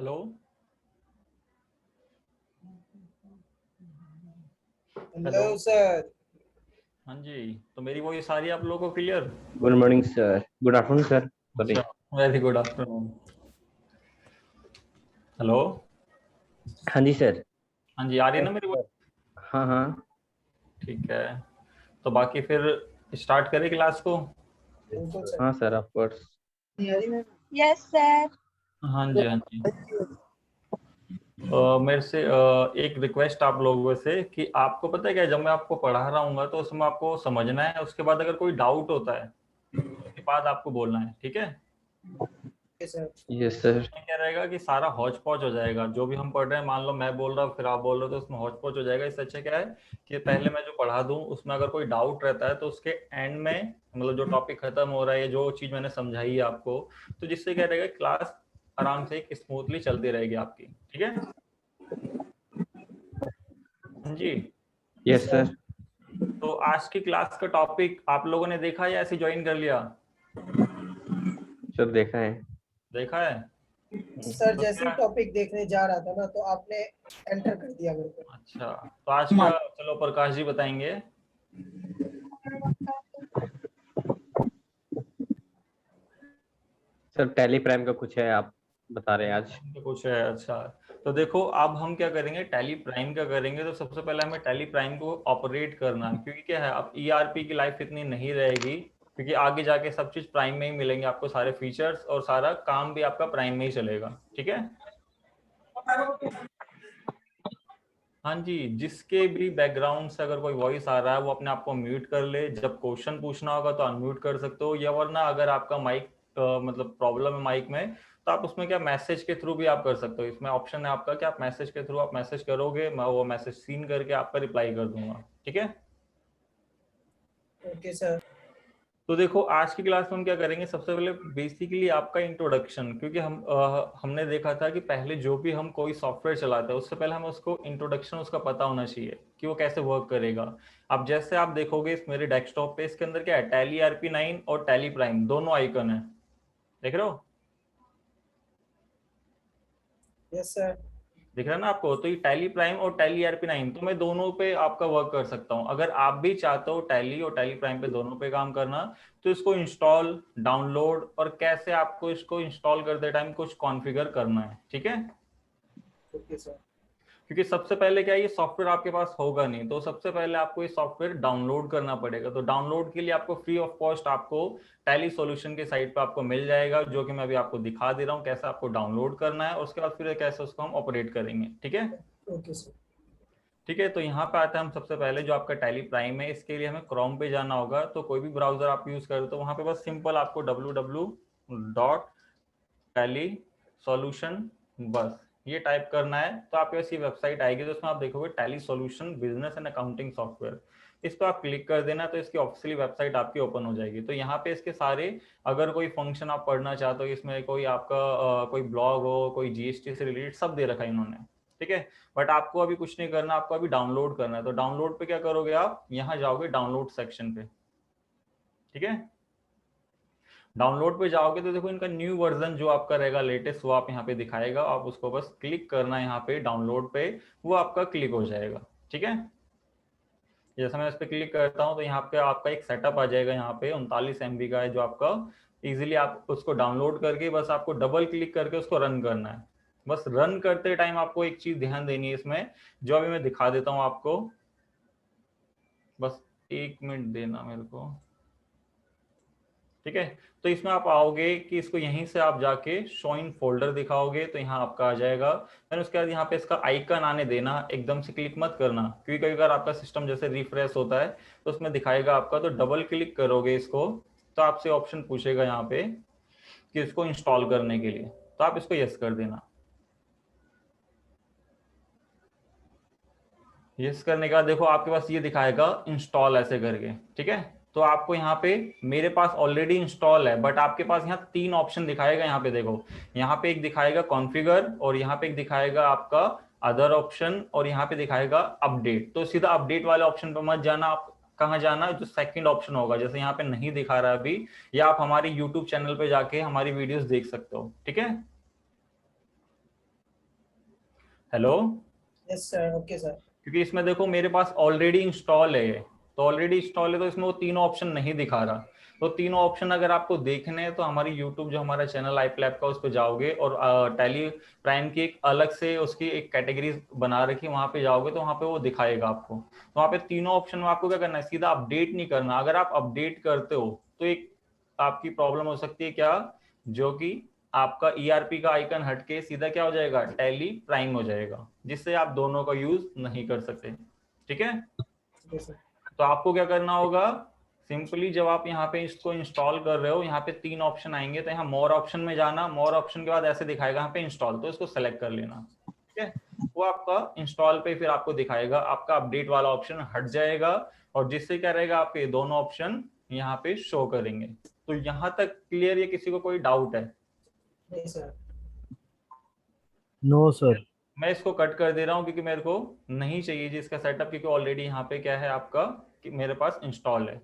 Hello. Hello. Hello sir. हाँ जी, तो मेरी वॉइस आ रही है आप लोगों को clear? Good morning sir, good afternoon sir, sorry. अच्छा, वेरी गुड आफ्टरनून। हेलो। हाँ जी सर। हाँ जी, आ रही है यस ना मेरी सर। वॉइस? हाँ हाँ। ठीक है, तो बाकी फिर स्टार्ट करें क्लास को? बिल्कुल सर। हाँ sir, of course. Yes sir. हाँ जी, हाँ जी। मेरे से एक रिक्वेस्ट आप लोगों से कि आपको पता है क्या, जब मैं आपको पढ़ा रहा हूँ तो उसमें आपको समझना है, उसके बाद अगर कोई डाउट होता है उसके बाद आपको बोलना है, ठीक है? Okay sir. Yes sir. उसमें क्या रहेगा कि सारा हौच पौच हो जाएगा, जो भी हम पढ़ रहे हैं, मान लो मैं बोल रहा हूँ फिर आप बोल रहे हो तो उसमें हौच पौच हो जाएगा। इससे अच्छा क्या है कि पहले मैं जो पढ़ा दूं उसमें अगर कोई डाउट रहता है तो उसके एंड में, मतलब जो टॉपिक खत्म हो रहा है, जो चीज मैंने समझाई है आपको, तो जिससे क्या रहेगा, क्लास आराम से स्मूथली चलती रहेगी आपकी, ठीक है? हाँ जी। Yes sir. तो आज की क्लास का टॉपिक आप लोगों ने देखा या ऐसे ज्वाइन कर लिया? सर देखा है। देखा है? सर तो जैसे ही क्या? टॉपिक देखने जा रहा था ना तो आपने एंटर कर दिया मेरे को। अच्छा, तो आज का चलो प्रकाश जी बताएंगे। सर टैली प्राइम का कुछ है, आप बता रहे हैं आज। तो कुछ है, अच्छा। तो देखो अब हम क्या करेंगे, टैली प्राइम का करेंगे। तो सबसे पहले हमें टैली प्राइम को ऑपरेट करना है, क्योंकि क्या है, अब ईआरपी की लाइफ इतनी नहीं रहेगी, क्योंकि आगे जाके सब चीज प्राइम में ही मिलेंगे आपको, सारे फीचर्स और सारा काम भी आपका प्राइम में ही चलेगा, ठीक है? हाँ जी, जिसके भी बैकग्राउंड से अगर कोई वॉइस आ रहा है वो अपने आप को म्यूट कर ले। जब क्वेश्चन पूछना होगा तो अनम्यूट कर सकते हो, या वरना अगर आपका माइक मतलब प्रॉब्लम है माइक में, तो आप उसमें क्या मैसेज के थ्रू भी आप कर सकते हो। इसमें ऑप्शन है आपका कि आप मैसेज के थ्रू आप मैसेज करोगे, मैं वो मैसेज सीन करके आपका रिप्लाई कर दूंगा, ठीक है? Okay sir. तो देखो आज की क्लास में हम क्या करेंगे, सबसे पहले बेसिकली आपका इंट्रोडक्शन, क्योंकि हमने देखा था कि पहले जो भी हम कोई सॉफ्टवेयर चलाते हैं उससे पहले हमें उसको इंट्रोडक्शन उसका पता होना चाहिए कि वो कैसे वर्क करेगा। अब जैसे आप देखोगे इस मेरे डेस्कटॉप पे, इसके अंदर क्या है, टैली RP9 और टैली प्राइम दोनों आइकन है, देख रहे हो? Yes sir. दिख रहा है ना आपको? तो ये टैली प्राइम और टैली RP9, तो मैं दोनों पे आपका वर्क कर सकता हूँ। अगर आप भी चाहते हो टैली और टैली प्राइम पे दोनों पे काम करना, तो इसको इंस्टॉल, डाउनलोड और कैसे आपको इसको इंस्टॉल करते टाइम कुछ कॉन्फ़िगर करना है, ठीक है? Okay sir. क्योंकि सबसे पहले क्या है, ये सॉफ्टवेयर आपके पास होगा नहीं, तो सबसे पहले आपको ये सॉफ्टवेयर डाउनलोड करना पड़ेगा। तो डाउनलोड के लिए आपको फ्री ऑफ कॉस्ट आपको टैली सॉल्यूशन के साइट पे आपको मिल जाएगा, जो कि मैं अभी आपको दिखा दे रहा हूँ कैसे आपको डाउनलोड करना है, और उसके बाद फिर कैसे उसको हम ऑपरेट करेंगे, ठीक है? Okay sir. ठीक है, तो यहाँ पे आते हैं हम सबसे पहले, जो आपका टैली प्राइम है इसके लिए हमें क्रोम पे जाना होगा। तो कोई भी ब्राउजर आप यूज करें तो वहाँ पे बस सिंपल आपको www.tally solution बस ये टाइप करना है, तो आपके पास ये वेबसाइट आएगी। तो उसमें आप देखोगे tally solution business and accounting software, इस पर आप क्लिक कर देना, तो इसकी ऑफिशियली वेबसाइट आपकी ओपन हो जाएगी। तो यहाँ पे इसके सारे, अगर कोई फंक्शन आप पढ़ना चाहते हो, इसमें कोई आपका कोई ब्लॉग हो, कोई जीएसटी से रिलेटेड सब दे रखा है इन्होंने, ठीक है? बट आपको अभी कुछ नहीं करना, आपको अभी डाउनलोड करना है। तो डाउनलोड पे क्या करोगे, आप यहाँ जाओगे डाउनलोड सेक्शन पे, ठीक है? डाउनलोड पे जाओगे तो देखो इनका न्यू वर्जन जो आपका रहेगा लेटेस्ट, वो आप यहाँ पे दिखाएगा। आप उसको बस क्लिक करना है यहाँ पे डाउनलोड पे, वो आपका क्लिक हो जाएगा, ठीक है? जैसे मैं इस पे क्लिक करता हूँ तो यहाँ पे आपका एक सेटअप आ जाएगा, यहाँ पे 39 MB का है जो आपका, इजीली आप उसको डाउनलोड करके बस आपको डबल क्लिक करके उसको रन करना है। बस रन करते टाइम आपको एक चीज ध्यान देनी है इसमें, जो अभी मैं दिखा देता हूँ आपको, बस 1 मिनट देना मेरे को, ठीक है? तो इसमें आप आओगे कि इसको यहीं से आप जाके शो इन फोल्डर दिखाओगे तो यहाँ आपका आ जाएगा। फिर उसके बाद यहाँ पे इसका आइकन आने देना, एकदम से क्लिक मत करना, क्योंकि कई बार आपका सिस्टम जैसे रिफ्रेश होता है तो उसमें दिखाएगा आपका, तो डबल क्लिक करोगे इसको तो आपसे ऑप्शन पूछेगा यहाँ पे कि इसको इंस्टॉल करने के लिए, तो आप इसको यस कर देना। यस करने के बाद देखो आपके पास ये दिखाएगा इंस्टॉल ऐसे करके, ठीक है? तो आपको यहाँ पे, मेरे पास ऑलरेडी इंस्टॉल है, बट आपके पास यहाँ 3 ऑप्शन दिखाएगा। यहाँ पे देखो, यहाँ पे एक दिखाएगा कॉन्फ़िगर, और यहाँ पे एक दिखाएगा आपका अदर ऑप्शन, और यहाँ पे दिखाएगा अपडेट। तो सीधा अपडेट वाले ऑप्शन पे मत जाना, आप कहाँ जाना, जो सेकंड ऑप्शन होगा, जैसे यहाँ पे नहीं दिखा रहा है अभी, या आप हमारे यूट्यूब चैनल पे जाके हमारी वीडियोस देख सकते हो, ठीक है? Hello, yes sir, okay sir. क्योंकि इसमें देखो मेरे पास ऑलरेडी इंस्टॉल है ये, तो ऑलरेडी इंस्टॉल है तो इसमें वो तीनों ऑप्शन नहीं दिखा रहा। तो तीनों ऑप्शन अगर आपको देखने हैं तो हमारी यूट्यूब जो हमारा चैनल iPlab का, उस पर जाओगे और टैली प्राइम की एक अलग से उसकी एक कैटेगरी बना रखी, वहां पे जाओगे तो वहां पे वो दिखाएगा आपको। तो वहां पे तीनों ऑप्शन में आपको क्या करना है, सीधा अपडेट नहीं करना। अगर आप अपडेट करते हो तो एक आपकी प्रॉब्लम हो सकती है क्या, जो कि आपका ईआरपी का आइकन हटके सीधा क्या हो जाएगा, टैली प्राइम हो जाएगा, जिससे आप दोनों का यूज नहीं कर सकते। ठीक है, ठीक है सर। तो आपको क्या करना होगा, सिंपली जब आप यहाँ पे इसको इंस्टॉल कर रहे हो, यहाँ पे 3 ऑप्शन आएंगे, तो यहाँ मोर ऑप्शन में जाना। मोर ऑप्शन के बाद ऐसे दिखाएगा यहाँ पे इंस्टॉल, तो इसको सेलेक्ट कर लेना। ठीक है, वो आपका इंस्टॉल पे फिर आपको दिखाएगा, आपका अपडेट वाला ऑप्शन हट जाएगा, और जिससे क्या रहेगा, आपके दोनों ऑप्शन यहाँ पे शो करेंगे। तो यहाँ तक क्लियर है? किसी को कोई डाउट है? नहीं सर। No sir. मैं इसको कट कर दे रहा हूँ क्योंकि मेरे को नहीं चाहिए जी इसका सेटअप, क्योंकि ऑलरेडी यहाँ पे क्या है आपका कि मेरे पास इंस्टॉल है।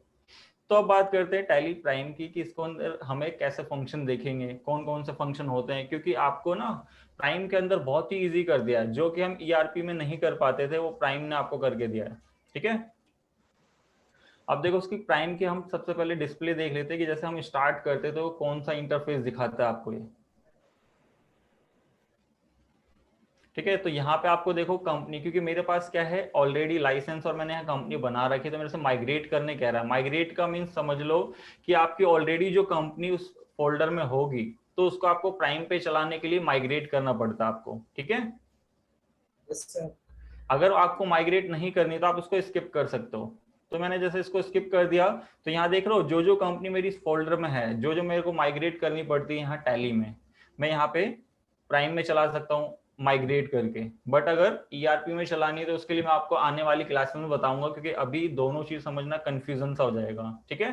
तो अब बात करते हैं टैली प्राइम की, कि इसको अंदर हमें कैसे फंक्शन देखेंगे, कौन कौन से फंक्शन होते हैं। क्योंकि आपको ना प्राइम के अंदर बहुत ही इजी कर दिया है, जो कि हम ईआरपी में नहीं कर पाते थे, वो प्राइम ने आपको करके दिया है। ठीक है, अब देखो उसकी प्राइम की हम सबसे पहले डिस्प्ले देख लेते हैं कि जैसे हम स्टार्ट करते तो कौन सा इंटरफेस दिखाता है आपको ये। ठीक है, तो यहाँ पे आपको देखो कंपनी, क्योंकि मेरे पास क्या है ऑलरेडी लाइसेंस और मैंने यहाँ कंपनी बना रखी है, तो मेरे से माइग्रेट करने कह रहा है। माइग्रेट का मीन्स समझ लो कि आपकी ऑलरेडी जो कंपनी उस फोल्डर में होगी, तो उसको आपको प्राइम पे चलाने के लिए माइग्रेट करना पड़ता है आपको। ठीक है, यस सर। अगर आपको माइग्रेट नहीं करनी तो आप उसको स्किप कर सकते हो। तो मैंने जैसे इसको स्किप कर दिया, तो यहाँ देख रहे हो जो जो कंपनी मेरी इस फोल्डर में है, जो जो मेरे को माइग्रेट करनी पड़ती है यहाँ टैली में, मैं यहाँ पे प्राइम में चला सकता हूँ माइग्रेट करके। बट अगर ईआरपी में चलानी है तो उसके लिए मैं आपको आने वाली क्लास में बताऊंगा, क्योंकि अभी दोनों चीज समझना कंफ्यूजन सा हो जाएगा। ठीक है,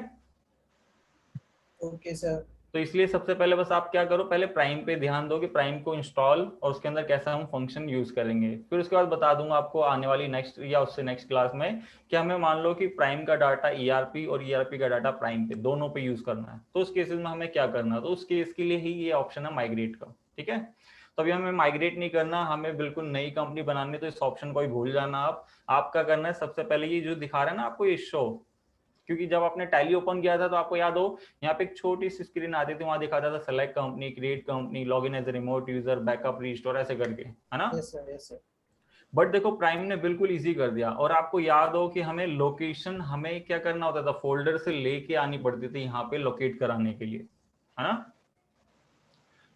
ओके सर। तो इसलिए सबसे पहले बस आप क्या करो, पहले प्राइम पे ध्यान दो कि प्राइम को इंस्टॉल और उसके अंदर कैसा हम फंक्शन यूज करेंगे। फिर उसके बाद बता दूंगा आपको आने वाली नेक्स्ट या उससे नेक्स्ट क्लास में कि हमें मान लो कि प्राइम का डाटा ईआरपी और ईआरपी का डाटा प्राइम पे दोनों पे यूज करना है, तो उस केसेस में हमें क्या करना है। तो उस केस के लिए ही ये ऑप्शन है माइग्रेट का। ठीक है, तो अभी हमें माइग्रेट नहीं करना, हमें बिल्कुल नई कंपनी बनानी, तो इस ऑप्शन को ही भूल जाना। आप क्या करना है, सबसे पहले ये जो दिखा रहा है ना आपको ये शो, क्योंकि जब आपने टैली ओपन किया था तो आपको याद हो यहाँ पे एक छोटी सी स्क्रीन आती थी, वहां दिखाता था select company, create company, log in as remote user, backup, restore, ऐसे करके, है ना। Yes sir, yes sir. But देखो प्राइम ने बिल्कुल इजी कर दिया। और आपको याद हो कि हमें लोकेशन हमें क्या करना होता था, फोल्डर से लेके आनी पड़ती थी यहाँ पे लोकेट कराने के लिए, है ना।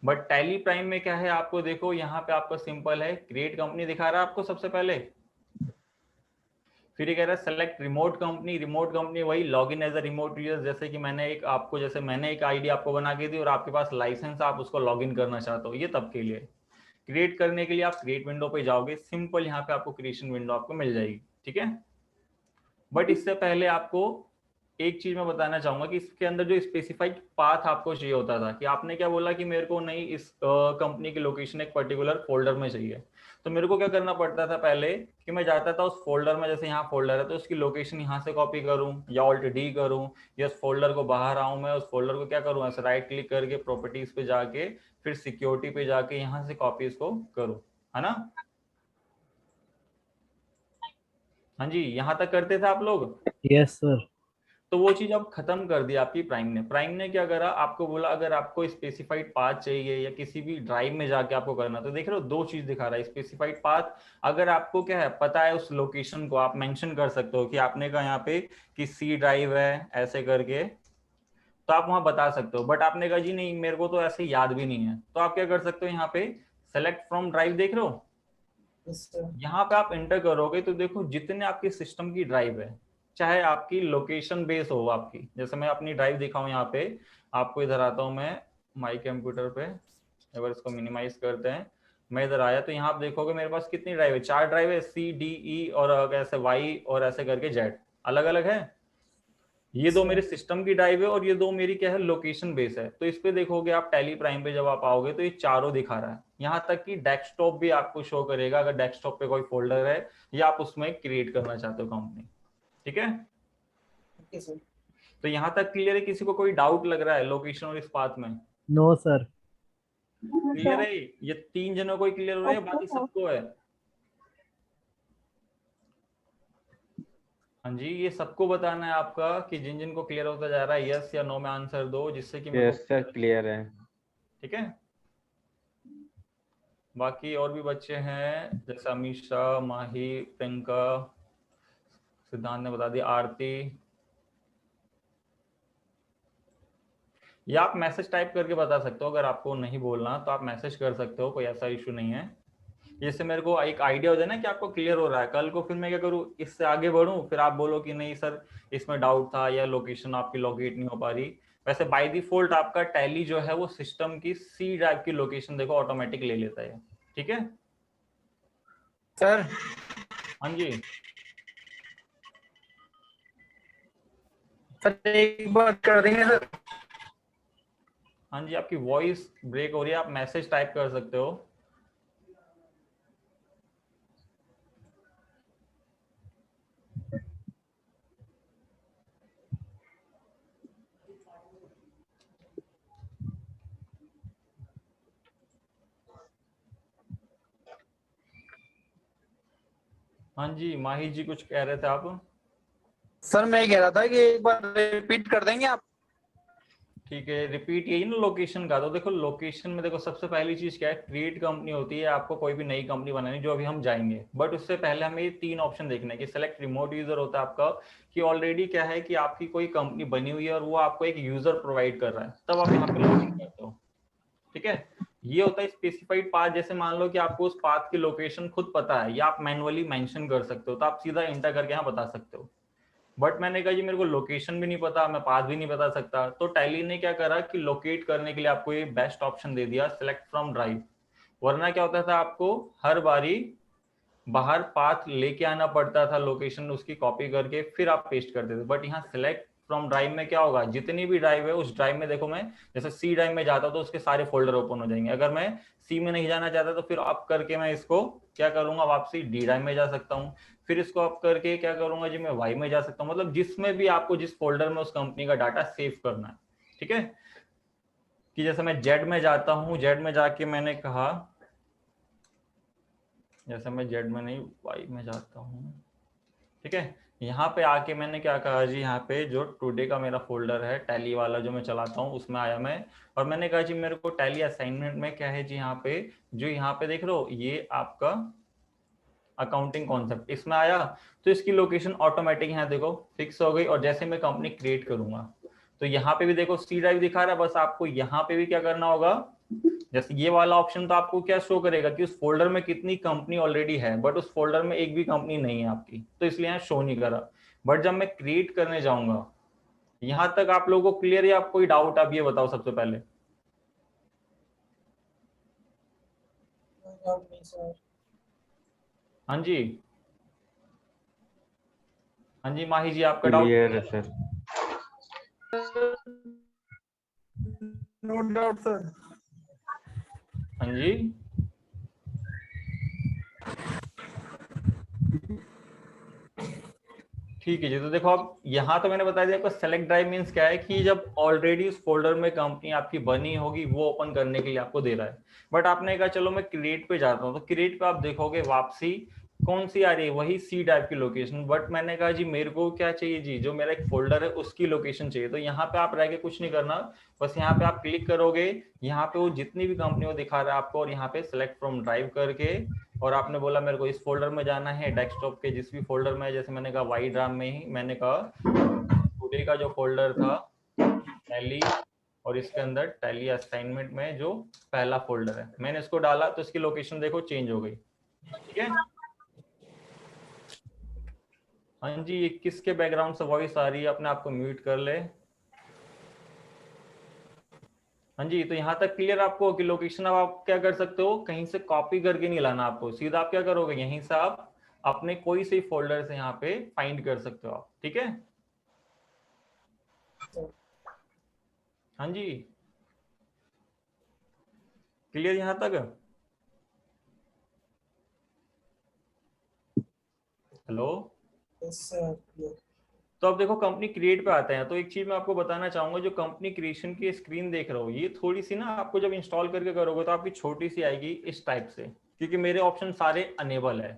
बट टैली प्राइम में क्या है, आपको देखो यहाँ पे आपको सिंपल है, क्रिएट कंपनी दिखा रहा है आपको सबसे पहले, फिर ये कह रहा है select remote company. Remote company वही log in as a remote user, जैसे कि मैंने एक आईडी आपको बना के दी और आपके पास लाइसेंस, आप उसको लॉग इन करना चाहते हो, ये तब के लिए। क्रिएट करने के लिए आप क्रिएट विंडो पे जाओगे, सिंपल यहाँ पे आपको क्रिएशन विंडो आपको मिल जाएगी। ठीक है, बट इससे पहले आपको एक चीज मैं बताना चाहूंगा कि इसके अंदर जो स्पेसिफाइड पाथ आपको चाहिए होता था, कि आपने क्या बोला कि मेरे को नहीं इस कंपनी की लोकेशन एक पर्टिकुलर फोल्डर में चाहिए, तो मेरे को क्या करना पड़ता था पहले कि मैं जाता था उस फोल्डर में, जैसे यहाँ फोल्डर है तो उसकी लोकेशन यहाँ से कॉपी करूँ या ऑल्ट डी करूँ, या उस फोल्डर को बाहर आऊँ, मैं उस फोल्डर को क्या करूँ, ऐसे राइट क्लिक करके प्रॉपर्टीज पे जाके फिर सिक्योरिटी पे जाके यहाँ से कॉपी इसको करूँ, है ना। हाँ जी, यहाँ तक करते थे आप लोग। Yes sir. तो वो चीज अब खत्म कर दी आपकी प्राइम ने। प्राइम ने क्या करा, आपको बोला अगर आपको स्पेसिफाइड पाथ चाहिए या किसी भी ड्राइव में जाके आपको करना, तो देख रहे हो दो चीज दिखा रहा है, स्पेसिफाइड पाथ। अगर आपको क्या है पता है उस लोकेशन को, आप मेंशन कर सकते हो कि आपने कहा यहाँ पे कि सी ड्राइव है ऐसे करके, तो आप वहां बता सकते हो। बट आपने कहा जी नहीं मेरे को तो ऐसे याद भी नहीं है, तो आप क्या कर सकते हो, यहाँ पे सेलेक्ट फ्रॉम ड्राइव देख रहे हो, यस सर। यहाँ पे आप एंटर करोगे तो देखो जितने आपके सिस्टम की ड्राइव है, चाहे आपकी लोकेशन बेस हो आपकी, जैसे मैं अपनी ड्राइव दिखाऊं यहाँ पे आपको, इधर आता हूँ मैं माई कंप्यूटर पे, अगर इसको मिनिमाइज करते हैं, मैं इधर आया तो यहाँ आप देखोगे मेरे पास कितनी ड्राइव है, 4 ड्राइव है, सी डी ई और ऐसे वाई और ऐसे करके जेड, अलग अलग है। ये दो मेरे सिस्टम की ड्राइव है और ये दो मेरी क्या है लोकेशन बेस है। तो इस पे देखोगे आप टैली प्राइम पे जब आप आओगे तो ये चारों दिखा रहा है, यहाँ तक कि डेस्कटॉप भी आपको शो करेगा अगर डेस्कटॉप पे कोई फोल्डर है या आप उसमें क्रिएट करना चाहते हो कंपनी। ठीक है, ओके सर। तो यहाँ तक क्लियर है? किसी को कोई डाउट लग रहा है लोकेशन और इस पाथ में? No sir. क्लियर है? ये 3 जनों को क्लियर हो रहा है, बाकी सबको है? हाँ जी, ये सबको बताना है आपका कि जिन जिन को क्लियर होता जा रहा है यस या नो में आंसर दो, जिससे कि मेरे यस सर क्लियर है। ठीक है। बाकी और भी बच्चे हैं जैसे अमीशा, माही, प्रियंका, सिद्धांत ने बता दिया, आरती। या आप मैसेज टाइप करके बता सकते हो, अगर आपको नहीं बोलना तो आप मैसेज कर सकते हो, कोई ऐसा इशू नहीं है। जिससे मेरे को एक आइडिया हो जाए ना कि आपको क्लियर हो रहा है। कल को फिर मैं क्या करूँ, इससे आगे बढ़ूं, फिर आप बोलो कि नहीं सर इसमें डाउट था या लोकेशन आपकी लोकेट नहीं हो पा रही। वैसे बाय डिफॉल्ट आपका टैली जो है वो सिस्टम की सी ड्राइव की लोकेशन देखो ऑटोमेटिक ले लेता है। ठीक है सर। हाँ जी। सर एक बार कर देंगे सर। हाँ जी, आपकी वॉइस ब्रेक हो रही है, आप मैसेज टाइप कर सकते हो। हाँ जी, माही जी कुछ कह रहे थे आप। सर मैं कह रहा था कि एक बार रिपीट कर देंगे आप। ठीक है, रिपीट यही ना लोकेशन का। तो देखो लोकेशन में देखो सबसे पहली चीज क्या है, क्रिएट कंपनी होती है, आपको कोई भी नई कंपनी बनानी जो अभी हम जाएंगे। बट उससे पहले हमें ये 3 ऑप्शन देखना है कि सेलेक्ट रिमोट यूजर होता है आपका, कि ऑलरेडी क्या है कि आपकी कोई कंपनी बनी हुई है और वो आपको एक यूजर प्रोवाइड कर रहा है, तब आप यहाँ पे लॉगिन करते हो। ठीक है, ये होता है स्पेसिफाइड पाथ। जैसे मान लो कि आपको उस पाथ की लोकेशन खुद पता है या आप मैनुअली मेंशन कर सकते हो, तो आप सीधा इंटर करके यहाँ बता सकते हो। बट मैंने कहा जी मेरे को लोकेशन भी नहीं पता, मैं पाथ भी नहीं बता सकता, तो टैली ने क्या करा कि लोकेट करने के लिए आपको ये बेस्ट ऑप्शन दे दिया, सिलेक्ट फ्रॉम ड्राइव। वरना क्या होता था, आपको हर बारी बाहर पाथ लेके आना पड़ता था, लोकेशन उसकी कॉपी करके फिर आप पेस्ट करते थे। बट यहाँ सिलेक्ट फ्रॉम ड्राइव में क्या होगा, जितनी भी ड्राइव है उस ड्राइव में देखो, मैं जैसे सी ड्राइव में जाता तो उसके सारे फोल्डर ओपन हो जाएंगे। अगर मैं सी में नहीं जाना चाहता तो फिर अप करके मैं इसको क्या करूंगा, वापसी डी ड्राइव में जा सकता हूँ। फिर इसको अप करके क्या करूंगा जी, मैं वाई में जा सकता हूँ। मतलब जिसमें भी आपको जिस फोल्डर में उस कंपनी का डाटा सेव करना है। ठीक है, कि जैसे मैं जेड में जाता हूँ, जेड में जाके मैंने कहा, जैसे मैं जेड में नहीं वाई में जाता हूँ। ठीक है, यहाँ पे आके मैंने क्या कहा जी, यहाँ पे जो टुडे का मेरा फोल्डर है टैली वाला जो मैं चलाता हूँ उसमें आया मैं, और मैंने कहा जी मेरे को टैली असाइनमेंट में क्या है जी, यहाँ पे जो यहाँ पे देख रहे हो ये आपका अकाउंटिंग कॉन्सेप्ट इसमें आया, तो इसकी लोकेशन ऑटोमेटिक यहाँ देखो फिक्स हो गई। और जैसे मैं कंपनी क्रिएट करूंगा तो यहाँ पे भी देखो सी ड्राइव दिखा रहा है, बस आपको यहाँ पे भी क्या करना होगा, जैसे ये वाला ऑप्शन तो आपको क्या शो करेगा कि उस फोल्डर में कितनी कंपनी ऑलरेडी है, बट उस फोल्डर में एक भी कंपनी नहीं है आपकी, तो इसलिए यहाँ शो नहीं करा। बट जब मैं क्रिएट करने जाऊंगा, यहां तक आप लोगों को क्लियर है, आप कोई डाउट आप ये बताओ सबसे पहले। डाउट नहीं सर। हाँ जी, हाँ जी माही जी आपका डाउट क्लियर है सर। No doubt sir. हाँ जी, ठीक है जी। तो देखो अब यहाँ तो मैंने बता दिया आपको, सेलेक्ट ड्राइव मीन्स क्या है कि जब ऑलरेडी उस फोल्डर में कंपनी आपकी बनी होगी वो ओपन करने के लिए आपको दे रहा है। बट आपने कहा चलो मैं क्रिएट पे जाता हूँ, तो क्रिएट पे आप देखोगे वापसी कौन सी आ रही है, वही सी ड्राइव की लोकेशन। बट मैंने कहा जी मेरे को क्या चाहिए जी, जो मेरा एक फोल्डर है उसकी लोकेशन चाहिए। तो यहाँ पे आप रह के कुछ नहीं करना, बस यहाँ पे आप क्लिक करोगे, यहाँ पे वो जितनी भी कंपनी वो दिखा रहा है आपको, और यहाँ पे सिलेक्ट फ्रॉम ड्राइव करके, और आपने बोला मेरे को इस फोल्डर में जाना है, डेस्कटॉप के जिस भी फोल्डर में, जैसे मैंने कहा वाई ड्राम में ही, मैंने कहा टुडे का जो फोल्डर था टैली, और इसके अंदर टैली असाइनमेंट में जो पहला फोल्डर है मैंने इसको डाला, तो इसकी लोकेशन देखो चेंज हो गई। ठीक है, हाँ जी, ये किसके बैकग्राउंड से वॉइस आ रही है, अपने आप को म्यूट कर ले। हाँ जी, तो यहाँ तक क्लियर आपको कि लोकेशन अब आप क्या कर सकते हो, कहीं से कॉपी करके नहीं लाना आपको, सीधा आप क्या करोगे, यहीं से आप अपने कोई से फोल्डर से यहाँ पे फाइंड कर सकते हो आप। ठीक है, हाँ जी, क्लियर यहाँ तक। Hello, yes sir. तो अब देखो कंपनी क्रिएट पे आते हैं। तो एक चीज मैं आपको बताना चाहूंगा, जो कंपनी क्रिएशन की स्क्रीन देख रहे हो ये थोड़ी सी ना, आपको जब इंस्टॉल करके करोगे तो आपकी छोटी सी आएगी इस टाइप से, क्योंकि मेरे ऑप्शन सारे अनेबल है,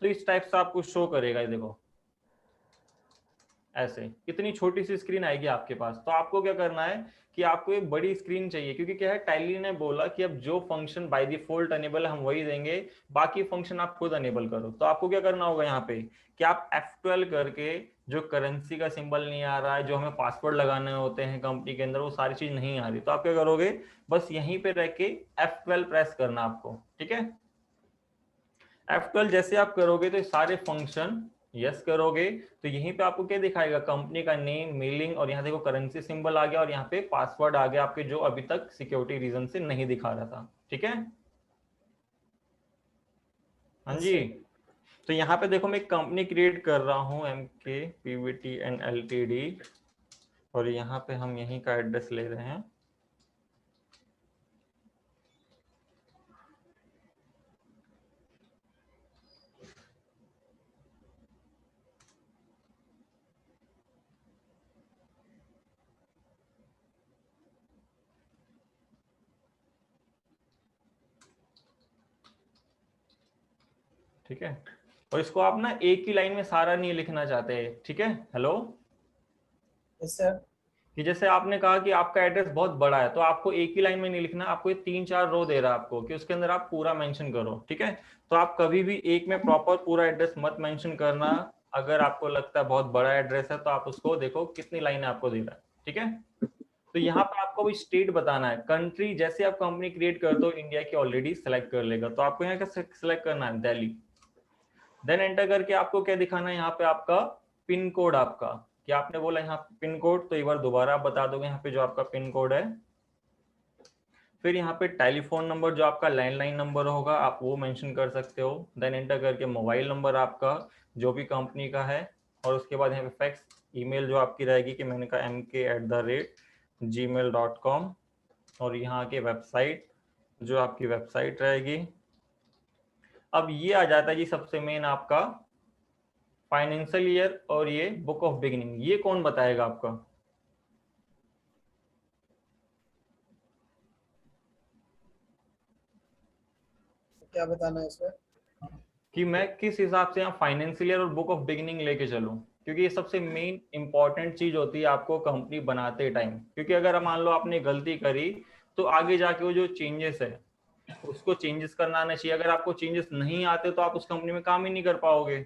तो इस टाइप से आपको शो करेगा। ये देखो ऐसे इतनी छोटी सी स्क्रीन आएगी आपके पास। तो आपको क्या करना है कि आपको एक बड़ी स्क्रीन चाहिए, क्योंकि क्या है टैली ने बोला कि अब जो फंक्शन बाय डिफॉल्ट अनेबल है हम वही देंगे, बाकी फंक्शन आप खुद अनेबल करो। तो आपको क्या करना होगा यहाँ पे कि आप F12 करके, जो करेंसी का सिंबल नहीं आ रहा है, जो हमें पासवर्ड लगाने होते हैं कंपनी के अंदर, वो सारी चीज नहीं आ रही, तो आप क्या करोगे बस यहीं पे रह के F12 प्रेस करना आपको, ठीक है। F12 जैसे आप करोगे तो सारे फंक्शन यस करोगे तो यहीं पे आपको क्या दिखाएगा, कंपनी का नेम, मेलिंग, और यहाँ देखो करेंसी सिंबल आ गया और यहाँ पे पासवर्ड आ गया आपके, जो अभी तक सिक्योरिटी रीजन से नहीं दिखा रहा था, ठीक है। हाँ जी, तो यहाँ पे देखो मैं एक कंपनी क्रिएट कर रहा हूँ MK PVTN LTD, और यहाँ पे हम यहीं का एड्रेस ले रहे हैं। ठीक है, और इसको आप ना एक ही लाइन में सारा नहीं लिखना चाहते, ठीक है। हेलो सर, कि जैसे आपने कहा कि आपका एड्रेस बहुत बड़ा है, तो आपको एक ही लाइन में नहीं लिखना, आपको ये 3-4 रो दे रहा है आपको कि उसके अंदर आप पूरा मेंशन करो, ठीक है। तो आप कभी भी एक में प्रॉपर पूरा एड्रेस मत मेंशन करना। अगर आपको लगता है बहुत बड़ा एड्रेस है तो आप उसको देखो कितनी लाइन आपको दे रहा है, ठीक है। तो यहाँ पे आपको भी स्टेट बताना है। कंट्री जैसे आप कंपनी क्रिएट करते हो इंडिया की ऑलरेडी सेलेक्ट कर लेगा, तो आपको यहाँ का सिलेक्ट करना है दिल्ली। देन एंटर करके आपको क्या दिखाना है, यहाँ पे आपका पिन कोड आपका, कि आपने बोला यहाँ पिन कोड, तो एक बार दोबारा आप बता दोगे यहाँ पे जो आपका पिन कोड है। फिर यहाँ पे टेलीफोन नंबर जो आपका लैंडलाइन नंबर होगा आप वो मेंशन कर सकते हो। देन एंटर करके मोबाइल नंबर आपका जो भी कंपनी का है, और उसके बाद यहाँ पे फैक्स ईमेल जो आपकी रहेगी, कि मैंने कहा mk@gmail.com, और यहाँ की वेबसाइट जो आपकी वेबसाइट रहेगी। अब ये आ जाता है जी सबसे मेन आपका फाइनेंशियल ईयर और ये बुक ऑफ बिगिनिंग। ये कौन बताएगा आपका? क्या बताना है इसमें? कि मैं किस हिसाब से यहाँ फाइनेंशियल ईयर और बुक ऑफ बिगिनिंग लेके चलूं, क्योंकि ये सबसे मेन इंपॉर्टेंट चीज होती है आपको कंपनी बनाते टाइम। क्योंकि अगर मान लो आपने गलती करी तो आगे जाके वो जो चेंजेस है उसको चेंजेस करना आना चाहिए। अगर आपको चेंजेस नहीं आते तो आप उस कंपनी में काम ही नहीं कर पाओगे,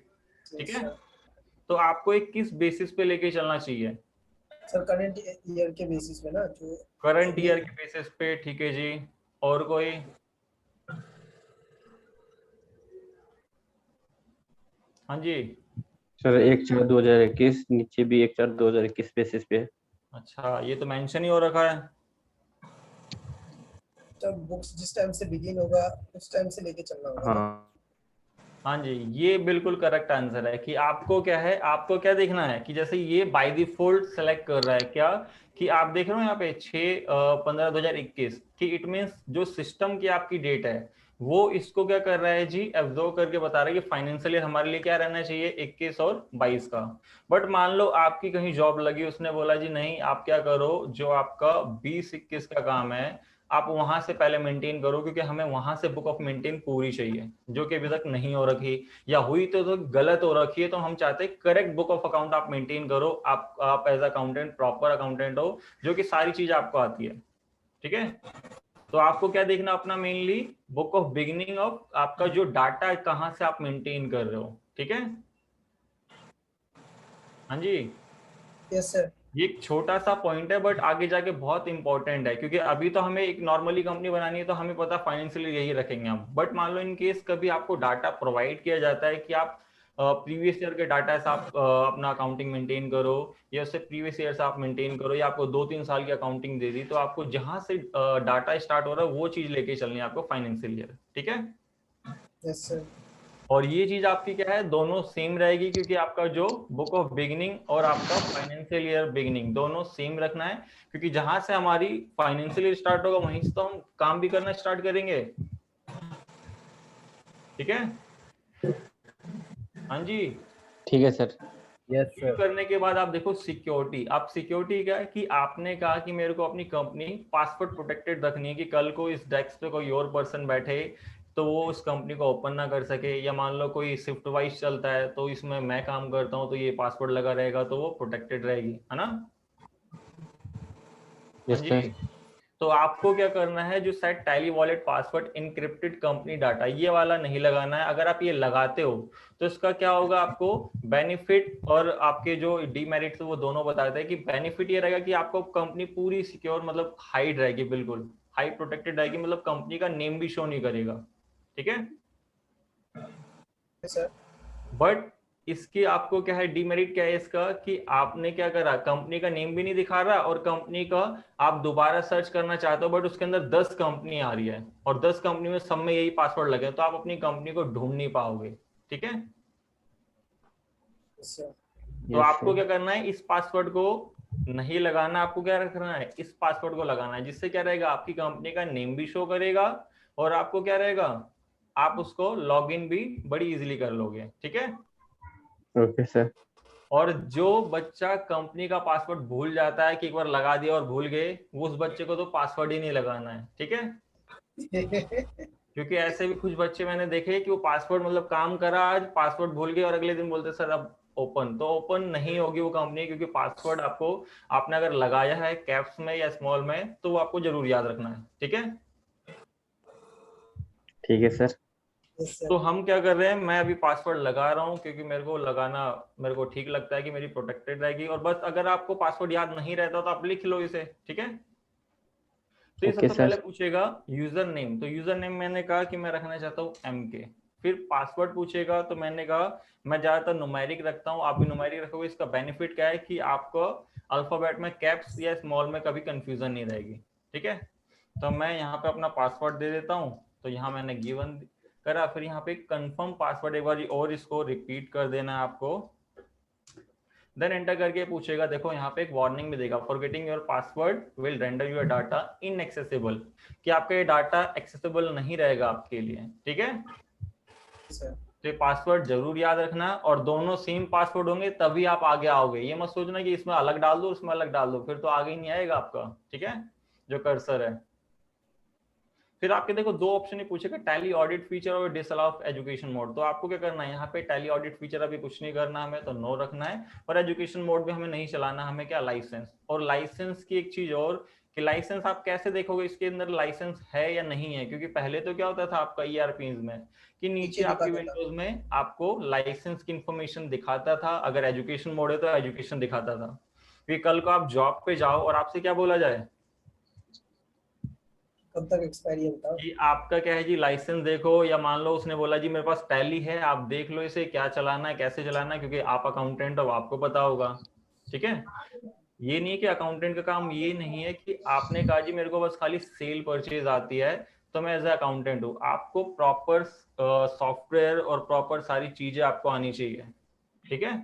ठीक है। तो आपको एक किस बेसिस पे लेके चलना चाहिए? सर करंट ईयर के बेसिस पे ना, जो करंट ईयर के बेसिस पे, ठीक है जी। और कोई? हाँ जी सर 1/4/2021 नीचे भी 1/4/2021 बेसिस पे। अच्छा, ये तो मेंशन ही हो रखा है। जब बुक्स जिस टाइम से बिगिन होगा उस टाइम से लेके चलना होगा ना? हाँ जी, ये बिल्कुल करेक्ट आंसर है कि आपको क्या है, आपको क्या देखना है कि जैसे ये बाय डिफॉल्ट सेलेक्ट कर रहा है क्या, कि आप देख रहे हो यहाँ पे 6/15/2021 कि इट मींस जो सिस्टम की आपकी डेट है वो इसको क्या कर रहा है जी, एब्जॉर्व करके बता रहा है कि फाइनेंशियल ईयर हमारे लिए क्या रहना चाहिए, 21 और 22 का। बट मान लो आपकी कहीं जॉब लगी, उसने बोला जी नहीं आप क्या करो, जो आपका 20-21 का काम है आप वहां से पहले मेंटेन करो, क्योंकि हमें वहां से बुक ऑफ मेंटेन पूरी चाहिए, जो कि अभी तक नहीं हो रखी, या हुई तो गलत हो रखी है। तो हम चाहते हैं करेक्ट बुक ऑफ अकाउंट आप मेंटेन करो। आप एज अकाउंटेंट प्रॉपर अकाउंटेंट हो, जो कि सारी चीज आपको आती है, ठीक है। तो आपको क्या देखना अपना, mainly book of beginning of आपका जो डाटा कहाँ से आप मेंटेन कर रहे हो, ठीक है। हाँ जी, यस सर। ये एक छोटा सा पॉइंट है बट आगे जाके बहुत इंपॉर्टेंट है, क्योंकि अभी तो हमें एक नॉर्मली कंपनी बनानी है तो हमें पता फाइनेंशियली यही रखेंगे हम। बट मान लो इन केस कभी आपको डाटा प्रोवाइड किया जाता है कि आप प्रीवियस ईयर के डाटा से आप अपना अकाउंटिंग मेंटेन करो, या उससे प्रीवियस ईयर से आप मेंटेन करो, या आपको 2-3 साल की अकाउंटिंग दे दी, तो आपको जहां से डाटा स्टार्ट हो रहा है वो चीज लेके चलनी है आपको फाइनेंशियल ईयर, ठीक है। Yes sir. और ये चीज आपकी क्या है, दोनों सेम रहेगी, क्योंकि आपका जो बुक ऑफ बिगिनिंग और आपका फाइनेंशियल ईयर बिगिनिंग दोनों सेम रखना है, क्योंकि जहां से हमारी फाइनेंशियल ईयर स्टार्ट होगा वहीं से तो हम काम भी करना स्टार्ट करेंगे, ठीक है। हाँ जी, ठीक है सर। Yes sir. करने के बाद आप देखो सिक्योरिटी। आप सिक्योरिटी क्या है कि आपने कहा कि मेरे को अपनी कंपनी पासवर्ड प्रोटेक्टेड रखनी है, कि कल को इस डेस्क पे कोई और पर्सन बैठे तो वो उस कंपनी को ओपन ना कर सके, या मान लो कोई शिफ्ट वाइज चलता है तो इसमें मैं काम करता हूँ तो ये पासवर्ड लगा रहेगा तो वो प्रोटेक्टेड रहेगी, है ना। हाँ यस जी। सर। तो आपको क्या करना है, जो set tally wallet password encrypted company data, ये वाला नहीं लगाना है। अगर आप ये लगाते हो तो इसका क्या होगा, आपको बेनिफिट और आपके जो डीमेरिट्स वो दोनों बताते हैं। कि बेनिफिट ये रहेगा कि आपको कंपनी पूरी सिक्योर, मतलब हाइड रहेगी, बिल्कुल हाई प्रोटेक्टेड रहेगी, मतलब कंपनी का नेम भी शो नहीं करेगा, ठीक है। सर बट इसकी आपको क्या है, डीमेरिट क्या है इसका, कि आपने क्या करा, कंपनी का नेम भी नहीं दिखा रहा, और कंपनी का आप दोबारा सर्च करना चाहते हो बट उसके अंदर 10 कंपनी आ रही है और 10 कंपनी में सब में यही पासवर्ड लगे, तो आप अपनी कंपनी को ढूंढ नहीं पाओगे, ठीक है। तो आपको क्या करना है, इस पासवर्ड को नहीं लगाना, आपको क्या रखना है, इस पासवर्ड को लगाना है, जिससे क्या रहेगा, आपकी कंपनी का नेम भी शो करेगा और आपको क्या रहेगा, आप उसको लॉगिन भी बड़ी इजीली कर लोगे, ठीक है। Okay sir. और जो बच्चा कंपनी का पासवर्ड भूल जाता है कि एक बार लगा दिया और भूल गए, वो उस बच्चे को तो पासवर्ड ही नहीं लगाना है, ठीक है। क्योंकि ऐसे भी कुछ बच्चे मैंने देखे कि वो पासवर्ड मतलब काम करा आज, पासवर्ड भूल गए और अगले दिन बोलते सर अब ओपन, तो ओपन नहीं होगी वो कंपनी, क्योंकि पासवर्ड आपको, आपने अगर लगाया है कैप्स में या स्मॉल में तो वो आपको जरूर याद रखना है, ठीक है। ठीक है सर। तो हम क्या कर रहे हैं, मैं अभी पासवर्ड लगा रहा हूँ क्योंकि मेरे को लगाना, मेरे को ठीक लगता है कि मेरी प्रोटेक्टेड रहेगी। और बस अगर आपको पासवर्ड याद नहीं रहता तो आप लिख लो इसे, ठीक है। तो ये ओके सबसे सर। पहले पूछेगा यूजर नेम, तो यूजर नेम मैंने कहा कि मैं रखना चाहता हूँ MK। फिर पासवर्ड पूछेगा तो मैंने कहा मैं ज्यादातर न्यूमेरिक रखता हूँ, आप भी न्यूमेरिक रखोगे। इसका बेनिफिट क्या है कि आपको अल्फाबेट में कैप्स या स्मॉल में कभी कंफ्यूजन नहीं रहेगी, ठीक है। तो मैं यहाँ पे अपना पासवर्ड दे देता हूँ, तो यहाँ मैंने गिवन करा। फिर यहाँ पे कंफर्म पासवर्ड एक बार और इसको रिपीट कर देना है आपको, देन एंटर करके पूछेगा। देखो यहाँ पे एक वार्निंग भी देगा, forgetting your password will render your data inaccessible, कि आपका ये डाटा एक्सेसिबल नहीं रहेगा आपके लिए, ठीक है। तो ये पासवर्ड जरूर याद रखना, और दोनों सेम पासवर्ड होंगे तभी आप आगे आओगे। ये मत सोचना कि इसमें अलग डाल दो उसमें अलग डाल दो, फिर तो आगे ही नहीं आएगा आपका, ठीक है, जो कर्सर है। फिर आपके देखो दो ऑप्शन ही पूछेगा, टैली ऑडिट फीचर और डिसअलाउ एजुकेशन मोड। तो आपको क्या करना है, यहाँ पे टैली ऑडिट फीचर अभी कुछ नहीं करना हमें, तो नो रखना है। और एजुकेशन मोड भी हमें नहीं चलाना, हमें क्या लाइसेंस। और लाइसेंस की एक चीज और, कि लाइसेंस आप कैसे देखोगे इसके अंदर लाइसेंस है या नहीं है, क्योंकि पहले तो क्या होता था आपका ERPs में कि नीचे आपकी विंडोज में आपको लाइसेंस की इंफॉर्मेशन दिखाता था, अगर एजुकेशन मोड है तो एजुकेशन दिखाता था। फिर कल को आप जॉब पे जाओ और आपसे क्या बोला जाए, कब तक एक्सपायरी है बताओ। कि आपका क्या है जी लाइसेंस देखो, या मान लो उसने बोला जी मेरे पास टैली है, आप देख लो इसे क्या चलाना है कैसे चलाना है, क्योंकि आप अकाउंटेंट हो आपको पता होगा, ठीक है। ये नहीं है कि अकाउंटेंट का काम ये नहीं है कि आपने कहा जी मेरे को बस खाली सेल परचेज आती है तो मैं एज ए अकाउंटेंट हूँ। आपको प्रॉपर सॉफ्टवेयर और प्रॉपर सारी चीजें आपको आनी चाहिए, ठीक है।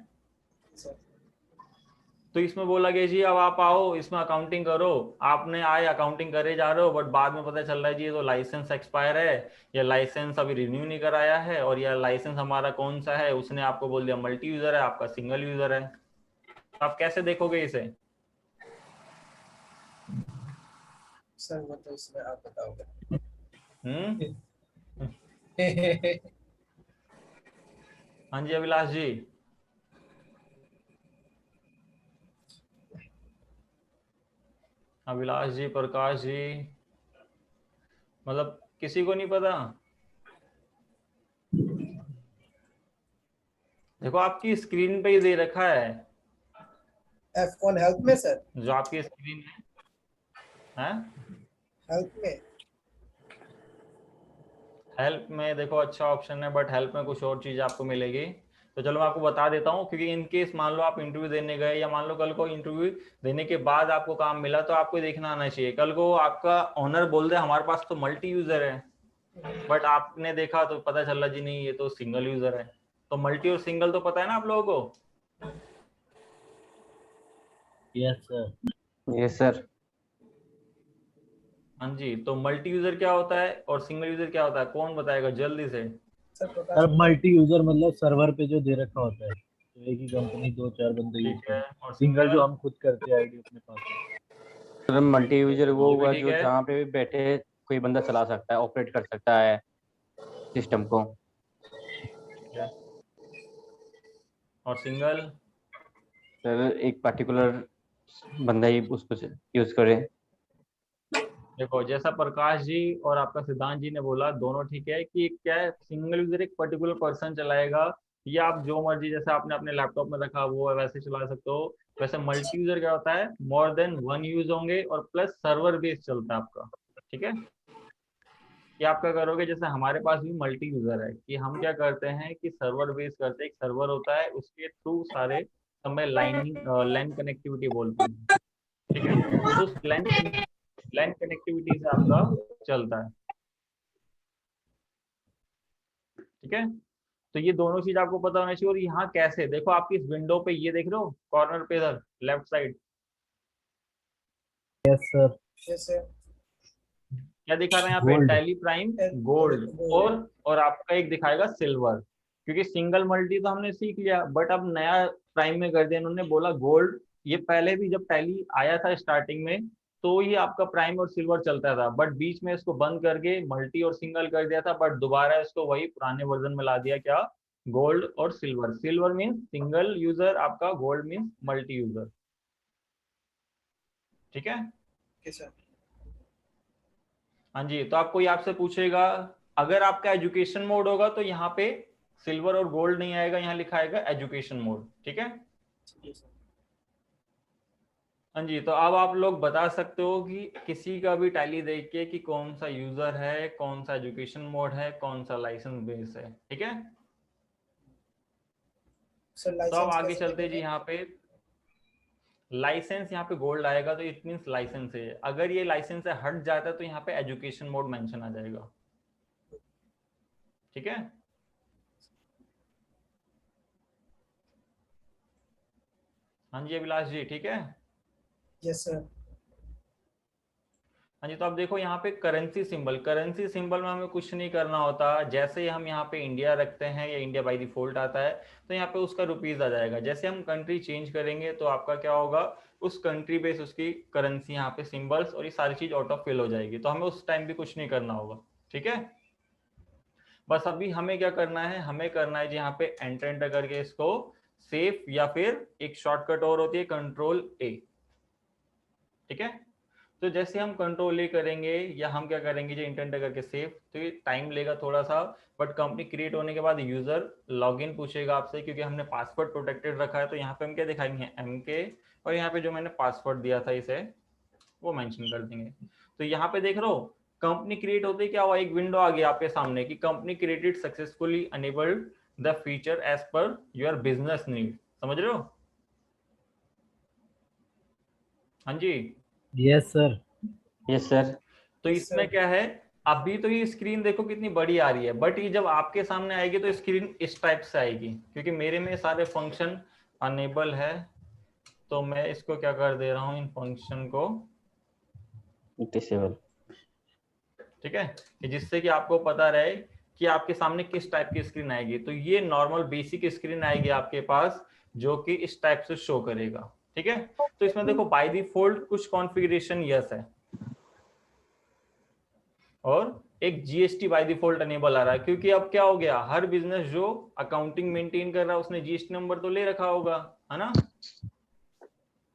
तो इसमें बोला गया जी अब आप आओ इसमें अकाउंटिंग करो, आपने आए अकाउंटिंग करे जा रहे हो, बट बाद में पता चल रहा है जी ये तो लाइसेंस एक्सपायर है, या लाइसेंस अभी रिन्यू नहीं कराया है, और या लाइसेंस हमारा कौन सा है उसने आपको बोल दिया मल्टी यूजर है, आपका सिंगल यूजर है। तो आप कैसे देखोगे इसे, सर वो तो इसमें आप बताओगे। हाँ जी अभिलाष जी। अभिलाष जी, प्रकाश जी, मतलब किसी को नहीं पता। देखो आपकी स्क्रीन पे ही दे रखा है, F1 हेल्प में सर, जो आपकी स्क्रीन है हेल्प में, हेल्प में देखो अच्छा ऑप्शन है, बट हेल्प में कुछ और चीज आपको मिलेगी। तो चलो मैं आपको बता देता हूँ, क्योंकि इन केस मान लो आप इंटरव्यू देने गए, या मान लो कल को इंटरव्यू देने के बाद आपको काम मिला, तो आपको देखना आना चाहिए। कल को आपका ओनर बोल दे हमारे पास तो मल्टी यूजर है, बट आपने देखा तो पता चला जी नहीं ये तो सिंगल यूजर है। तो मल्टी और सिंगल तो पता है ना आप लोगों को। Yes sir. Yes sir. हाँ जी, तो मल्टी यूजर क्या होता है और सिंगल यूजर क्या होता है, कौन बताएगा जल्दी से। सर मल्टी यूजर मतलब सर्वर पे जो दे रखा होता है, तो एक ही कंपनी 2-4 बंदे यूज ठीक है, करते और हैं। सिंगल जो हम खुद करते हैं आईडी अपने पास। सर मल्टी यूजर वो ये भी हुआ ठीक जो है। जहाँ पे भी बैठे कोई बंदा चला सकता है, ऑपरेट कर सकता है। सिस्टम को। ठीक है। और सिंगल? सर एक पर्टिकुलर बंदा ही उसको यूज करे। देखो जैसा प्रकाश जी और आपका सिद्धांत जी ने बोला, दोनों ठीक है कि क्या है, सिंगल यूजर एक पर्टिकुलर पर्सन चलाएगा, या आप जो मर्जी जैसे आपने अपने लैपटॉप में रखा वो वैसे चला सकते हो। वैसे मल्टी यूजर क्या होता है, मोर देन वन यूज होंगे और प्लस सर्वर बेस्ड चलता है आपका। ठीक है, कि आप क्या करोगे, जैसे हमारे पास भी मल्टी यूजर है, कि हम क्या करते हैं कि सर्वर बेस्ड करते हैं। एक सर्वर होता है, उसके थ्रू सारे हमें लाइनिंग लैन कनेक्टिविटी बोलते हैं। ठीक है, तो उस लैन कनेक्टिविटी से आपका चलता है। ठीक है, तो ये दोनों चीज आपको पता होना चाहिए। और यहाँ कैसे देखो, आपकी इस विंडो पे ये देख रहे हो कॉर्नर पे इधर लेफ्ट साइड, यस सर। जैसे क्या दिखा रहा है यहाँ पे, गोल्ड। टैली प्राइम गोल्ड, और आपका एक दिखाएगा सिल्वर। क्योंकि सिंगल मल्टी तो हमने सीख लिया, बट अब नया प्राइम में कर दिया इन्होंने, बोला गोल्ड। ये पहले भी जब टैली आया था स्टार्टिंग में, तो ये आपका प्राइम और सिल्वर चलता था, बट बीच में इसको बंद करके मल्टी और सिंगल कर दिया था, बट दोबारा इसको वही पुराने वर्जन में ला दिया, क्या, गोल्ड और silver. Silver means single user आपका, गोल्ड मीन्स मल्टी यूजर। ठीक है, सर। हाँ जी। तो आपको ये आपसे पूछेगा, अगर आपका एजुकेशन मोड होगा तो यहाँ पे सिल्वर और गोल्ड नहीं आएगा, यहाँ लिखा आएगा एजुकेशन मोड। ठीक है, हाँ जी। तो अब आप लोग बता सकते हो कि किसी का भी टैली देख के कि कौन सा यूजर है, कौन सा एजुकेशन मोड है, कौन सा लाइसेंस बेस है। ठीक है, तो अब आगे चलते जी। यहाँ पे लाइसेंस, यहाँ पे गोल्ड आएगा तो इट मींस लाइसेंस है। अगर ये लाइसेंस से हट जाता है तो यहाँ पे एजुकेशन मोड मेंशन आ जाएगा। ठीक है, हाँ जी अभिलाष जी, ठीक है। Yes sir. हाँ जी, तो अब देखो यहाँ पे करेंसी सिंबल, करेंसी सिंबल में हमें कुछ नहीं करना होता। जैसे ही हम यहाँ पे इंडिया रखते हैं या इंडिया बाय डिफॉल्ट आता है, तो यहाँ पे उसका रुपीज आ जाएगा। जैसे हम कंट्री चेंज करेंगे तो आपका क्या होगा, उस कंट्री बेस उसकी करेंसी, यहाँ पे सिंबल्स और ये सारी चीज ऑटो फिल हो जाएगी। तो हमें उस टाइम भी कुछ नहीं करना होगा। ठीक है, बस अभी हमें क्या करना है, हमें करना है जी यहाँ पे एंटर एंटर करके इसको सेव, या फिर एक शॉर्टकट और होती है कंट्रोल ए। ठीक है, तो जैसे हम कंट्रोल ए करेंगे या हम क्या करेंगे जी इंटर करके सेव, तो ये टाइम लेगा थोड़ा सा, बट कंपनी क्रिएट होने के बाद यूजर लॉगिन पूछेगा आपसे, क्योंकि हमने पासवर्ड प्रोटेक्टेड रखा है। तो यहाँ पे हम क्या दिखाएंगे, MK, और यहाँ पे जो मैंने पासवर्ड दिया था इसे वो मेंशन कर देंगे। तो यहाँ पे देख रहे हो कंपनी क्रिएट होते ही क्या हुआ, एक विंडो आ गई आपके सामने कि company created successfully enabled the feature as per your business need. समझ रहे हो? हाँ जी, यस सर। Yes sir. तो इसमें क्या है, अभी तो ये स्क्रीन देखो कितनी बड़ी आ रही है, बट ये जब आपके सामने आएगी तो स्क्रीन इस टाइप से आएगी, क्योंकि मेरे में सारे फंक्शन अनेबल है। तो मैं इसको क्या कर दे रहा हूँ, इन फंक्शन को डिसेबल। ठीक है, कि जिससे कि आपको पता रहे कि आपके सामने किस टाइप की स्क्रीन आएगी। तो ये नॉर्मल बेसिक स्क्रीन आएगी आपके पास, जो कि इस टाइप से शो करेगा। ठीक है, तो इसमें देखो बाय डिफॉल्ट कुछ कॉन्फ़िगरेशन यस है, और एक जीएसटी बाय डिफॉल्ट अनेबल आ रहा है, क्योंकि अब क्या हो गया, हर बिजनेस जो अकाउंटिंग मेंटेन कर रहा है उसने जीएसटी नंबर तो ले रखा होगा, है ना।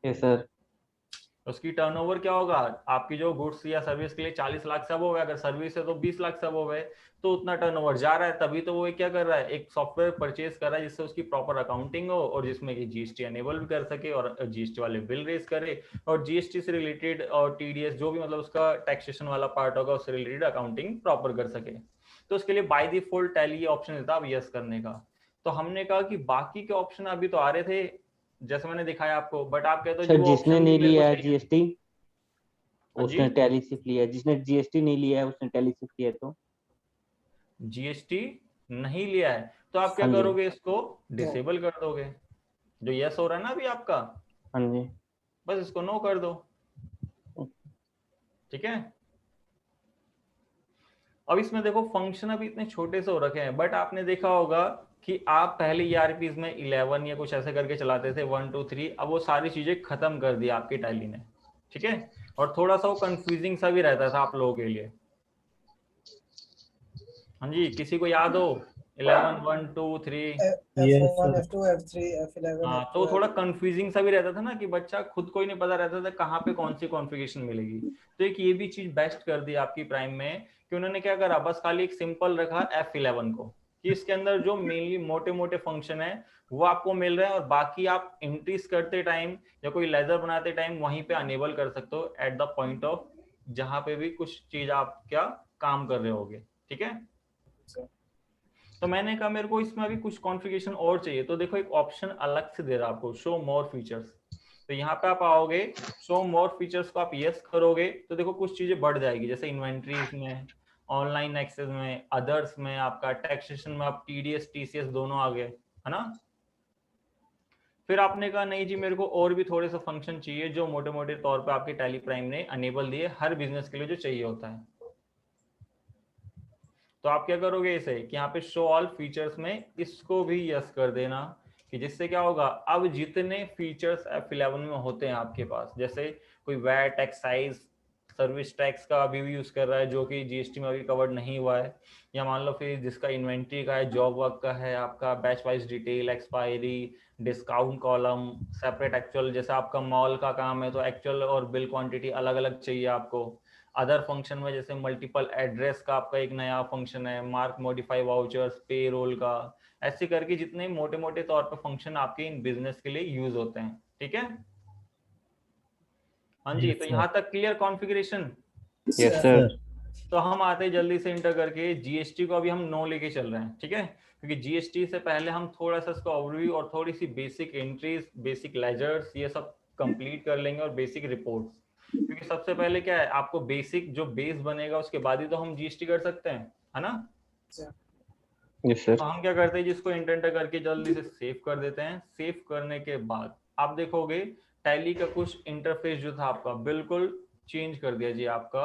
Yes sir. उसकी टर्नओवर क्या होगा, आपकी जो गुड्स या सर्विस के लिए 40 लाख सब हो गए, अगर सर्विस है तो 20 लाख सब हो गए, तो उतना टर्नओवर जा रहा है। तभी तो वो क्या कर रहा है, एक सॉफ्टवेयर परचेज कर रहा है जिससे उसकी प्रॉपर अकाउंटिंग हो, और जिसमें कि जीएसटी एनेबल भी कर सके, और जीएसटी वाले बिल रेज करे, और जीएसटी से रिलेटेड और टीडीएस जो भी मतलब उसका टैक्सेशन वाला पार्ट होगा उससे रिलेटेड अकाउंटिंग प्रॉपर कर सके। तो उसके लिए बाय डिफॉल्ट टैली ऑप्शन था अब यस करने का। तो हमने कहा कि बाकी के ऑप्शन अभी तो आ रहे थे जैसे मैंने दिखाया आपको, बट आप कहते हो सर वो जिसने ऑप्शन नहीं मेरे को लिया है चाहिए। जीएसटी हाँ उसने जी, टैली सिर्फ लिया है, जिसने जीएसटी नहीं लिया है उसने टैली सिर्फ लिया है। तो जीएसटी नहीं लिया है तो आप क्या हाँ जी। करोगे, इसको डिसेबल कर दोगे। जो यस हो रहा है ना अभी आपका, हाँ जी। बस इसको नो कर दो। ठीक है, अब इसमें देखो फंक्शन अभी इतने छोटे से हो रखे हैं, बट आपने देखा होगा कि आप पहले ईआरपीज में 11 या कुछ ऐसे करके चलाते थे, 1 2 3, अब वो सारी चीजें खत्म कर दी आपकी टैली ने। ठीक है, और थोड़ा सा वो कंफ्यूजिंग सा भी रहता था आप लोगों के लिए। हाँ जी, किसी को याद हो 11 1 2 3? Yes, F1 sir. F2 F3 F11 हाँ, तो F12 थोड़ा कंफ्यूजिंग सा भी रहता था ना कि बच्चा खुद को ही नहीं पता रहता था कहाँ पे कौन सी कॉन्फ़िगरेशन मिलेगी। तो एक ये भी चीज बेस्ट कर दी आपकी प्राइम में कि उन्होंने क्या करा, बस खाली एक सिंपल रखा F11 को कि इसके अंदर जो मेनली मोटे मोटे फंक्शन है वो आपको मिल रहे हैं, और बाकी आप एंट्रीज करते टाइम या कोई लेजर बनाते टाइम वहीं पे अनेबल कर सकते हो एट द पॉइंट ऑफ जहां पे भी कुछ चीज आप क्या काम कर रहे होगे। ठीक है, तो मैंने कहा मेरे को इसमें अभी कुछ कॉन्फ़िगरेशन और चाहिए, तो देखो एक ऑप्शन अलग से दे रहा है आपको, शो मोर फीचर्स। तो यहाँ पे आप आओगे, शो मोर फीचर्स को आप यस करोगे तो देखो कुछ चीजें बढ़ जाएगी, जैसे इन्वेंट्रीज में, ऑनलाइन एक्सेस में, अदर्स में, आपका टैक्सेशन में आप टीडीएस टीसीएस दोनों आ गए, है ना। फिर आपने कहा नहीं जी मेरे को और भी थोड़े से फंक्शन चाहिए जो मोटे मोटे तौर पे आपके टैली प्राइम ने अनेबल दिए हर बिजनेस के लिए जो चाहिए होता है। तो आप क्या करोगे इसे कि यहाँ पे शो ऑल फीचर्स में इसको भी यस कर देना, कि जिससे क्या होगा, अब जितने फीचर्स F11 में होते हैं आपके पास, जैसे कोई वैट एक्साइज सर्विस टैक्स का अभी भी यूज कर रहा है जो कि जीएसटी में अभी कवर्ड नहीं हुआ है, या मान लो फिर जिसका इन्वेंट्री का है, जॉब वर्क का है, आपका batch wise detail, expiry, discount column, separate actual, जैसे आपका मॉल का काम है तो एक्चुअल और बिल क्वांटिटी अलग अलग चाहिए आपको। अदर फंक्शन में जैसे मल्टीपल एड्रेस का आपका एक नया फंक्शन है, मार्क मॉडिफाई वाउचर्स, पे रोल का, ऐसे करके जितने मोटे मोटे तौर पे फंक्शन आपके इन बिजनेस के लिए यूज होते हैं। ठीक है, हाँ जी, Yes, तो sir. यहाँ तक clear configuration. Yes Sir. Sir. Sir. तो हम आते हैं जल्दी से इंटर करके जीएसटी को, अभी हम नो लेके चल रहे हैं। ठीक है, क्योंकि जीएसटी से पहले हम थोड़ा सा इसका ओवरव्यू और थोड़ी सी बेसिक एंट्रीज, बेसिक लेजर्स, ये सब कंप्लीट कर लेंगे और बेसिक रिपोर्ट्स, क्योंकि सबसे पहले क्या है, आपको बेसिक जो बेस बनेगा उसके बाद ही तो हम जीएसटी कर सकते हैं, है ना। Yes sir. तो हम क्या करते हैं, जिसको इंटर करके जल्दी से सेव कर देते हैं। सेव करने के बाद आप देखोगे टैली का कुछ इंटरफेस जो था आपका बिल्कुल चेंज कर दिया जी आपका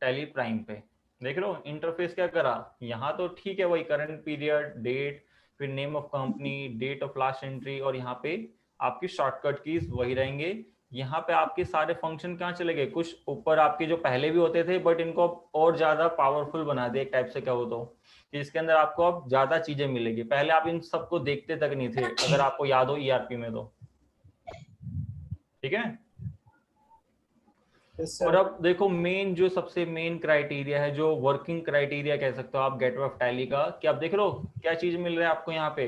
टैली प्राइम पे। देख रहे हो इंटरफेस क्या करा, यहाँ तो ठीक है वही करंट पीरियड, डेट, फिर name of company, date of last entry, और यहाँ पे आपकी शॉर्टकट कीज वही रहेंगे। यहाँ पे आपके सारे फंक्शन कहाँ चले गए, कुछ ऊपर आपके जो पहले भी होते थे बट इनको और ज्यादा पावरफुल बना दिया एक टाइप से, क्या हो तो कि इसके अंदर आपको अब ज्यादा चीजें मिलेगी। पहले आप इन सबको देखते तक नहीं थे, अगर आपको याद हो ईआरपी में तो। ठीक है, Yes, और sir. अब देखो मेन जो सबसे मेन क्राइटेरिया है, जो वर्किंग क्राइटेरिया कह सकते हो आप गेटवे ऑफ टैली का, कि आप देख लो क्या चीज मिल रहा है आपको यहाँ पे,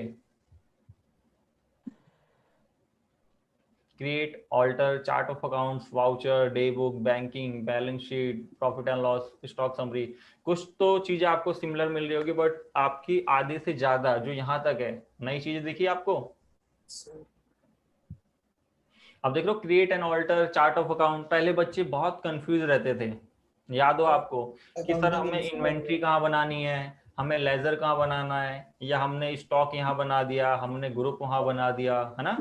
create, alter, chart of accounts, voucher, day book, banking, balance sheet, profit and loss, stock summary. कुछ तो चीजें आपको सिमिलर मिल रही होगी, बट आपकी आधे से ज्यादा जो यहाँ तक है नई चीजें दिखी आपको। अब देख लो create and alter, chart of account, पहले बच्चे बहुत कंफ्यूज रहते थे, याद हो आपको, कि सर अकाउंटिंग हमें इनसे इन्वेंट्री कहाँ बनानी है, हमें लेजर कहाँ बनाना है, या हमने स्टॉक यहाँ बना दिया, हमने ग्रुप वहां बना दिया, है ना।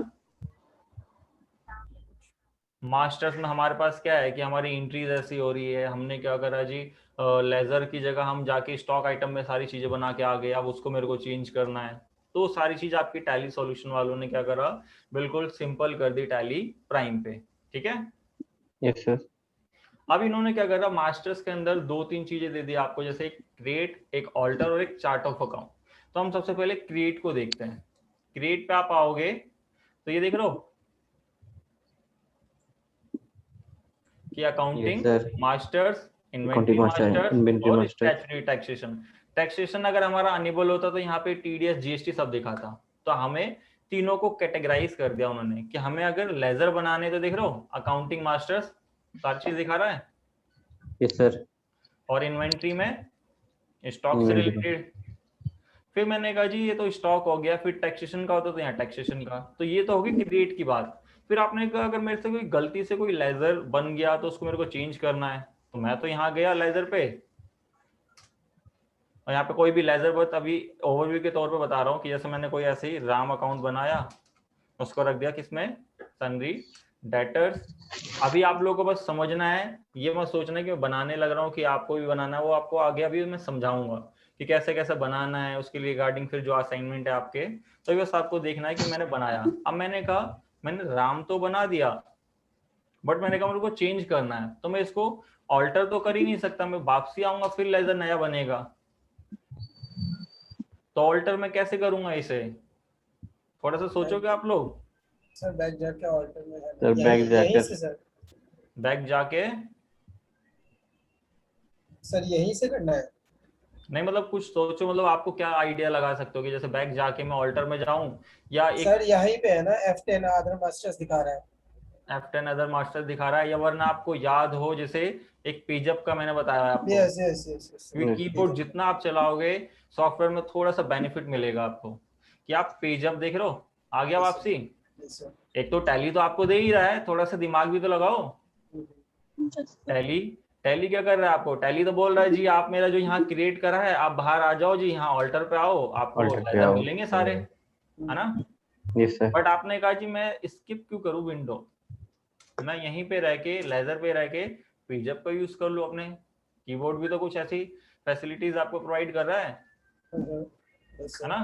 मास्टर्स में हमारे पास क्या है कि हमारी एंट्रीज ऐसी हो रही है, हमने क्या करा जी, लेजर की जगह हम जाके स्टॉक आइटम में सारी चीजें बना के आ गए, अब उसको मेरे को चेंज करना है। तो सारी चीज आपकी टैली सॉल्यूशन वालों ने क्या करा, बिल्कुल सिंपल कर दी टैली प्राइम पे। ठीक है, यस सर। अब इन्होंने क्या करा, मास्टर्स के अंदर दो तीन चीजें दे दी आपको, जैसे एक क्रिएट, एक ऑल्टर और एक चार्ट ऑफ अकाउंट। तो हम सबसे पहले क्रिएट को देखते हैं। क्रिएट पे आप आओगे तो ये देख रहे हो कि अकाउंटिंग मास्टर्स, इन्वेंट्री मास्टर्स और स्टैट्यूटरी टैक्सेशन। टैक्सेशन अगर हमारा अनेबल होता तो यहाँ पे टीडीएस जीएसटी सब दिखा था, तो हमें तीनों को कैटेगराइज कर दिया उन्होंने कि हमें अगर लेजर बनाने तो देख रहे हो अकाउंटिंग मास्टर्स सारी चीज दिखा रहा है। Yes sir. और इन्वेंट्री में स्टॉक से रिलेटेड। फिर मैंने कहा जी ये तो स्टॉक हो गया, फिर टैक्सेशन का होता तो यहाँ टैक्सेशन का, तो ये तो होगी क्रिएट की बात। फिर आपने कहा अगर मेरे से कोई गलती से कोई लेजर बन गया तो उसको मेरे को चेंज करना है, तो मैं तो यहाँ गया लेजर पे, और यहाँ पे कोई भी लेजर बट अभी ओवरव्यू के तौर पे बता रहा हूँ कि जैसे मैंने कोई ऐसे ही राम अकाउंट बनाया, उसको रख दिया किसमें, सनरी डेटर्स। अभी आप लोगों को बस समझना है, ये मत सोचना कि मैं बनाने लग रहा हूँ कि आपको भी बनाना है, वो आपको आगे अभी मैं समझाऊंगा कि कैसे कैसे बनाना है, उसके लिए रिगार्डिंग फिर जो असाइनमेंट है आपके, तो बस आपको देखना है कि मैंने बनाया। अब मैंने कहा मैंने राम तो बना दिया, बट मैंने कहा मेरे को चेंज करना है, तो मैं इसको ऑल्टर तो कर ही नहीं सकता, मैं वापसी आऊंगा फिर लेजर नया बनेगा। तो ऑल्टर में कैसे करूंगा इसे, थोड़ा सा सोचोगे आप लोग। सर बैक जाके ऑल्टर में है सर बैक यहीं जाकर से सर। बैक जाके सर यहीं से करना है। नहीं, मतलब कुछ सोचो, मतलब आपको क्या आइडिया लगा सकते हो कि जैसे बैक जाके मैं ऑल्टर में जाऊं, या एक सर यहीं पे है ना F10 अदर मास्टर्स दिखा रहा है। F10 अदर मास्टर दिखा रहा है, या वरना आपको याद हो जैसे एक पेजअप का मैंने बताया आपको, यस यस यस क्योंकि कीबोर्ड जितना आप चलाओगे सॉफ्टवेयर में थोड़ा सा बेनिफिट मिलेगा आपको, कि आप पेजअप देख रहे हो, आ गया वापसी। एक तो टैली तो आपको दे ही रहा है, थोड़ा सा दिमाग भी तो लगाओ। टैली टैली क्या कर रहा है आपको, टैली तो बोल रहा है जी आप मेरा जो यहाँ क्रिएट करा है आप बाहर आ जाओ जी, यहाँ ऑल्टर पे आओ, आपको Alter पे लेजर आओ। मिलेंगे सारे, है ना। Yes sir. बट आपने कहा जी मैं स्किप क्यों करूँ विंडो, मैं यहीं पे रह के लेजर पे रह के पेजअप का यूज कर लूँ, अपने कीबोर्ड भी तो कुछ ऐसी फैसिलिटीज आपको प्रोवाइड कर रहा है ना।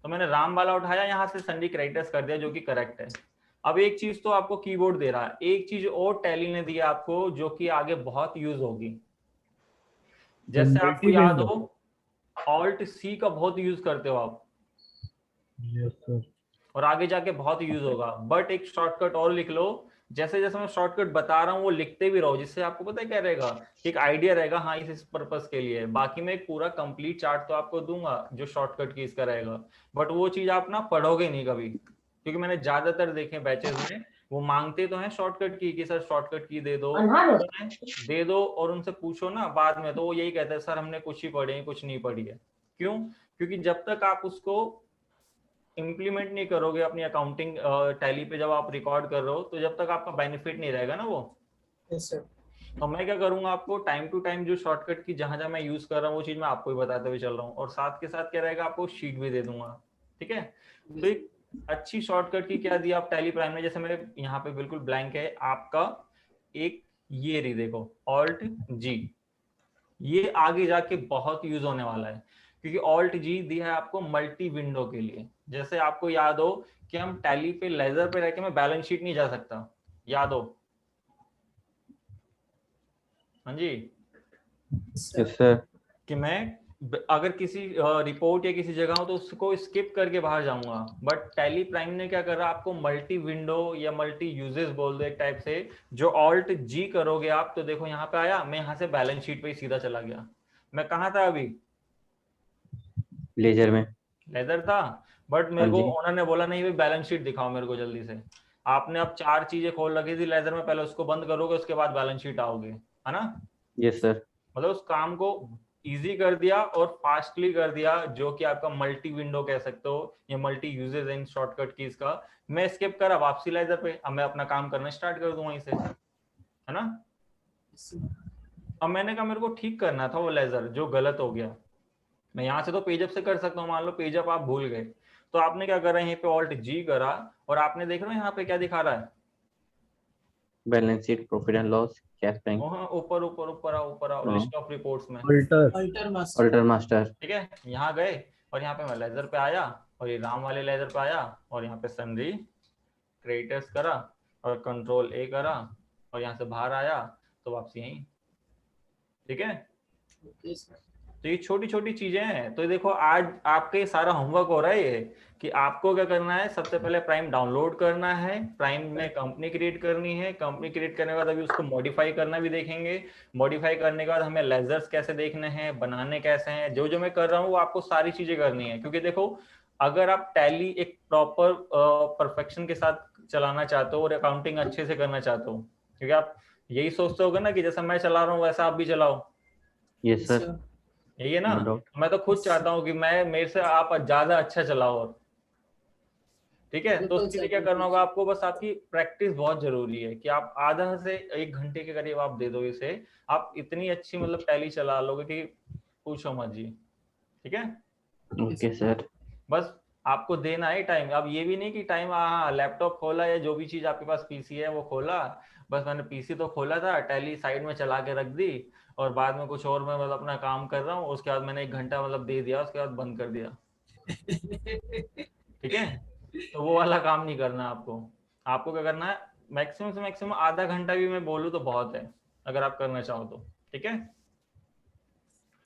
तो मैंने राम वाला उठाया, यहाँ से संडी कैरेक्टर्स कर दिया, जो कि करेक्ट है। अब एक चीज तो आपको कीबोर्ड दे रहा है, एक चीज और टैली ने दिया आपको जो कि आगे बहुत यूज होगी। जैसे आपको याद हो ऑल्ट सी का बहुत यूज करते हो आप, यस सर। और आगे जाके बहुत यूज होगा। बट एक शॉर्टकट और लिख लो, जैसे जैसे मैं शॉर्टकट बता रहा हूँ वो लिखते भी रहो, जिससे आपको पता है क्या रहेगा, एक आइडिया रहेगा, हाँ इस पर्पस के लिए। बाकी मैं एक पूरा कंप्लीट चार्ट तो आपको दूंगा जो शॉर्टकट की इसका रहेगा, बट वो चीज आप ना पढ़ोगे नहीं कभी, क्योंकि मैंने ज्यादातर देखे बैचेस में वो मांगते तो हैं शॉर्टकट की, कि सर शॉर्टकट की दे दो, दे दो, और उनसे पूछो ना बाद में तो वो यही कहते हैं सर हमने कुछ ही पढ़े कुछ नहीं पढ़ी है। क्यों? क्योंकि जब तक आप उसको इम्प्लीमेंट नहीं करोगे अपनी अकाउंटिंग टैली पे, जब आप रिकॉर्ड कर रहे हो, तो जब तक आपका बेनिफिट नहीं रहेगा ना वो। Yes sir. तो मैं क्या करूंगा, आपको टाइम टू टाइम जो शॉर्टकट की जहां जहां मैं यूज कर रहा हूँ वो चीज मैं आपको भी बताते हुए चल रहा हूँ, और साथ के साथ क्या रहेगा, आपको शीट भी दे दूंगा। ठीक है, तो एक अच्छी शॉर्टकट की क्या दी आप टैली प्राइम में, जैसे मेरे यहाँ पे बिल्कुल ब्लैंक है आपका, एक ये रही देखो ऑल्ट जी, ये आगे जाके बहुत यूज होने वाला है, क्योंकि ऑल्ट जी दिया है आपको मल्टी विंडो के लिए। जैसे आपको याद हो कि हम टैली पे लेजर पे रह के मैं बैलेंस शीट नहीं जा सकता, याद हो? हाँ जी, यस सर। कि मैं अगर किसी रिपोर्ट या किसी जगह हो तो उसको स्किप करके बाहर जाऊंगा, बट टैली प्राइम ने क्या करा, आपको मल्टी विंडो या मल्टी यूजेस बोल दो एक टाइप से, जो ऑल्ट जी करोगे आप तो देखो यहाँ पे आया, मैं यहाँ से बैलेंस शीट पे ही सीधा चला गया। मैं कहाँ था अभी? लेजर में। लेदर था, बट मेरे हाँ को जी। ओनर ने बोला नहीं भाई बैलेंस शीट दिखाओ मेरे को जल्दी से। आपने अब 4 चीजें खोल रखी थी लेदर में, पहले उसको बंद करोगे उसके बाद बैलेंस शीट आओगे, है ना। Yes sir. मतलब उस काम को इजी कर दिया और फास्टली कर दिया, जो कि आपका मल्टी विंडो कह सकते हो या मल्टी यूजेस इन शॉर्टकट कीज का। मैं स्किप करा, वापसी लेदर पे, अब मैं अपना काम करना स्टार्ट कर दूंगा इसे, है ना। अब मैंने कहा मेरे को ठीक करना था वो लेजर जो गलत हो गया, मैं यहाँ से तो पेजअप से कर सकता हूँ, मान लो पेजअप आप भूल गए, तो आपने क्या करा, यहीं पे ऑल्ट जी करा, और आपने देख रहे हो यहाँ पे क्या दिखा रहा है, balance sheet, profit and loss, cash bank. वहाँ ऊपर ऊपर ऊपर आओ लिस्ट ऑफ रिपोर्ट्स में, अल्टर मास्टर। ठीक है। यहाँ गए और यहाँ पे मैं लेजर पे आया, और ये राम वाले लेजर पे आया, और यहाँ पे सन्री क्रिएटर्स करा और कंट्रोल ए करा, और यहाँ से बाहर आया तो वापसी यहीं, ठीक है। तो ये छोटी छोटी चीजें हैं। तो देखो आज आपका ये सारा होमवर्क हो रहा है ये, कि आपको क्या करना है, सबसे पहले प्राइम डाउनलोड करना है, प्राइम में कंपनी क्रिएट करनी है, कंपनी क्रिएट करने के बाद अभी उसको मॉडिफाई करना भी देखेंगे, मॉडिफाई करने के बाद हमें लेजर्स कैसे देखने हैं, बनाने कैसे हैं, जो जो मैं कर रहा हूँ वो आपको सारी चीजें करनी है। क्योंकि देखो अगर आप टैली एक प्रॉपर परफेक्शन के साथ चलाना चाहते हो और अकाउंटिंग अच्छे से करना चाहते हो, क्योंकि आप यही सोचते होगे ना कि जैसा मैं चला रहा हूँ वैसा आप भी चलाओ, यस सर। यही है ना। No doubt. मैं तो खुद चाहता हूँ कि मैं मेरे से आप ज्यादा अच्छा चलाओ, और ठीक है। तो उसके लिए क्या करना होगा आपको, बस आपकी प्रैक्टिस बहुत जरूरी है, कि आप आधा से 1 घंटे के करीब आप दे दो इसे, आप इतनी अच्छी मतलब टैली चला लोगे कि पूछो मत जी, ठीक है। Okay sir. बस आपको देना है टाइम। अब ये भी नहीं कि टाइम हाँ लैपटॉप खोला या जो भी चीज आपके पास पीसी है वो खोला, बस मैंने पीसी तो खोला था, टैली साइड में चला के रख दी, और बाद में कुछ और मैं मतलब अपना काम कर रहा हूँ, उसके बाद मैंने 1 घंटा मतलब दे दिया, उसके बाद बंद कर दिया, ठीक है। तो वो वाला काम नहीं करना आपको। आपको क्या करना है, मैक्सिमम से मैक्सिमम आधा घंटा भी मैं बोलूँ तो बहुत है, अगर आप करना चाहो तो, ठीक है।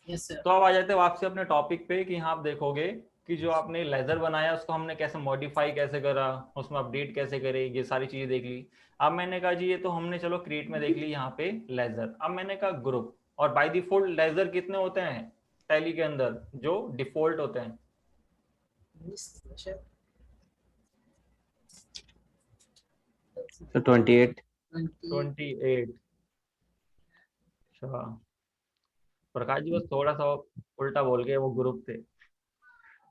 तो अब आ जाते हैं वापसी अपने टॉपिक पे, कि यहाँ आप देखोगे कि जो आपने लेजर बनाया उसको हमने कैसे मॉडिफाई कैसे करा, उसमें अपडेट कैसे करे, ये सारी चीजें देख ली। अब मैंने कहा जी ये तो हमने चलो क्रिएट में देख ली यहाँ पे लेजर। अब मैंने कहा ग्रुप, और बाय डिफॉल्ट लेजर कितने होते हैं टैली के अंदर जो डिफॉल्ट होते हैं? तो 28। 28। अच्छा प्रकाश जी बस थोड़ा सा उल्टा बोल गए, वो ग्रुप थे।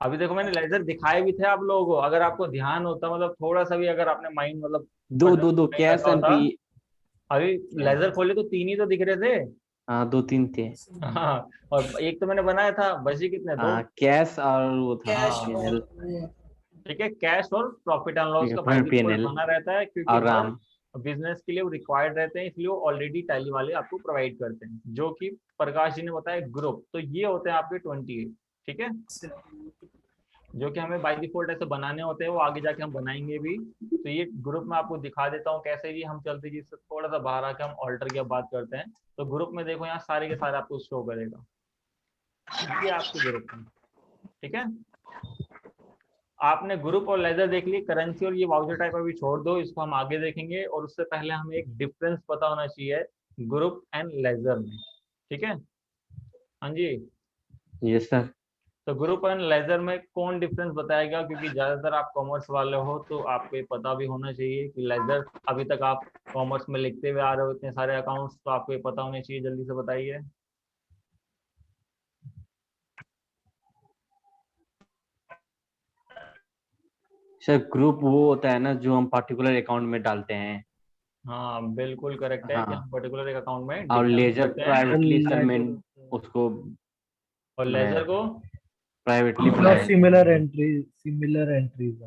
अभी देखो मैंने लेजर दिखाए भी थे आप लोगों को, अगर आपको ध्यान होता मतलब थोड़ा सा भी अगर आपने माइंड मतलब दो नहीं कैश रखा एंड होता, पी। अभी लेजर खोले तो 3 ही तो दिख रहे थे। हाँ 2-3 थे। हाँ और एक तो मैंने बनाया था, बची कितने? दो। हाँ कैश और वो था कैश हाँ और ठीक है, कैश और प्रॉफिट एंड लॉस का बाय फिर डिफॉल्ट P&L बना रहता है, क्योंकि और हर राम। बिजनेस के लिए वो रिक्वायर्ड रहते हैं, इसलिए वो ऑलरेडी टैली वाले आपको प्रोवाइड करते हैं, जो कि प्रकाश जी ने बताया ग्रुप। तो ये होते हैं आपके 28, ठीक है, जो कि हमें बाय डिफॉल्ट ऐसे बनाने होते हैं, वो आगे जाके हम बनाएंगे भी। तो ये ग्रुप में आपको दिखा देता हूँ कैसे जी हम चलते जी, थोड़ा सा बाहर आके हम ऑल्टर की बात करते हैं। तो ग्रुप में देखो यहाँ सारे के सारे आपको शो करेगा, ये आपके ग्रुप में, ठीक है। आपने ग्रुप और लेजर देख ली, करेंसी और ये वाउचर टाइप अभी छोड़ दो, इसको हम आगे देखेंगे। और उससे पहले हमें एक डिफरेंस पता होना चाहिए ग्रुप एंड लेजर में, ठीक है। हाँ जी, यस सर। तो ग्रुप एंड लेजर में कौन डिफरेंस बताएगा, क्योंकि ज्यादातर आप कॉमर्स वाले हो तो आपको ये पता भी होना चाहिए कि लेजर अभी तक आप कॉमर्स में लिखते हुए आ रहे हो इतने सारे अकाउंट्स, तो आपको ये पता होने चाहिए, जल्दी से बताइए। सर ग्रुप वो होता है ना जो हम पर्टिकुलर अकाउंट में डालते हैं। हाँ बिल्कुल करेक्ट है कि हाँ हम पर्टिकुलर एक अकाउंट में और डिफरेंस लेजर करते हैं, प्राइवेटली सर मैं उसको और लेजर को प्राइवेटली मतलब बनाया। Similar entries.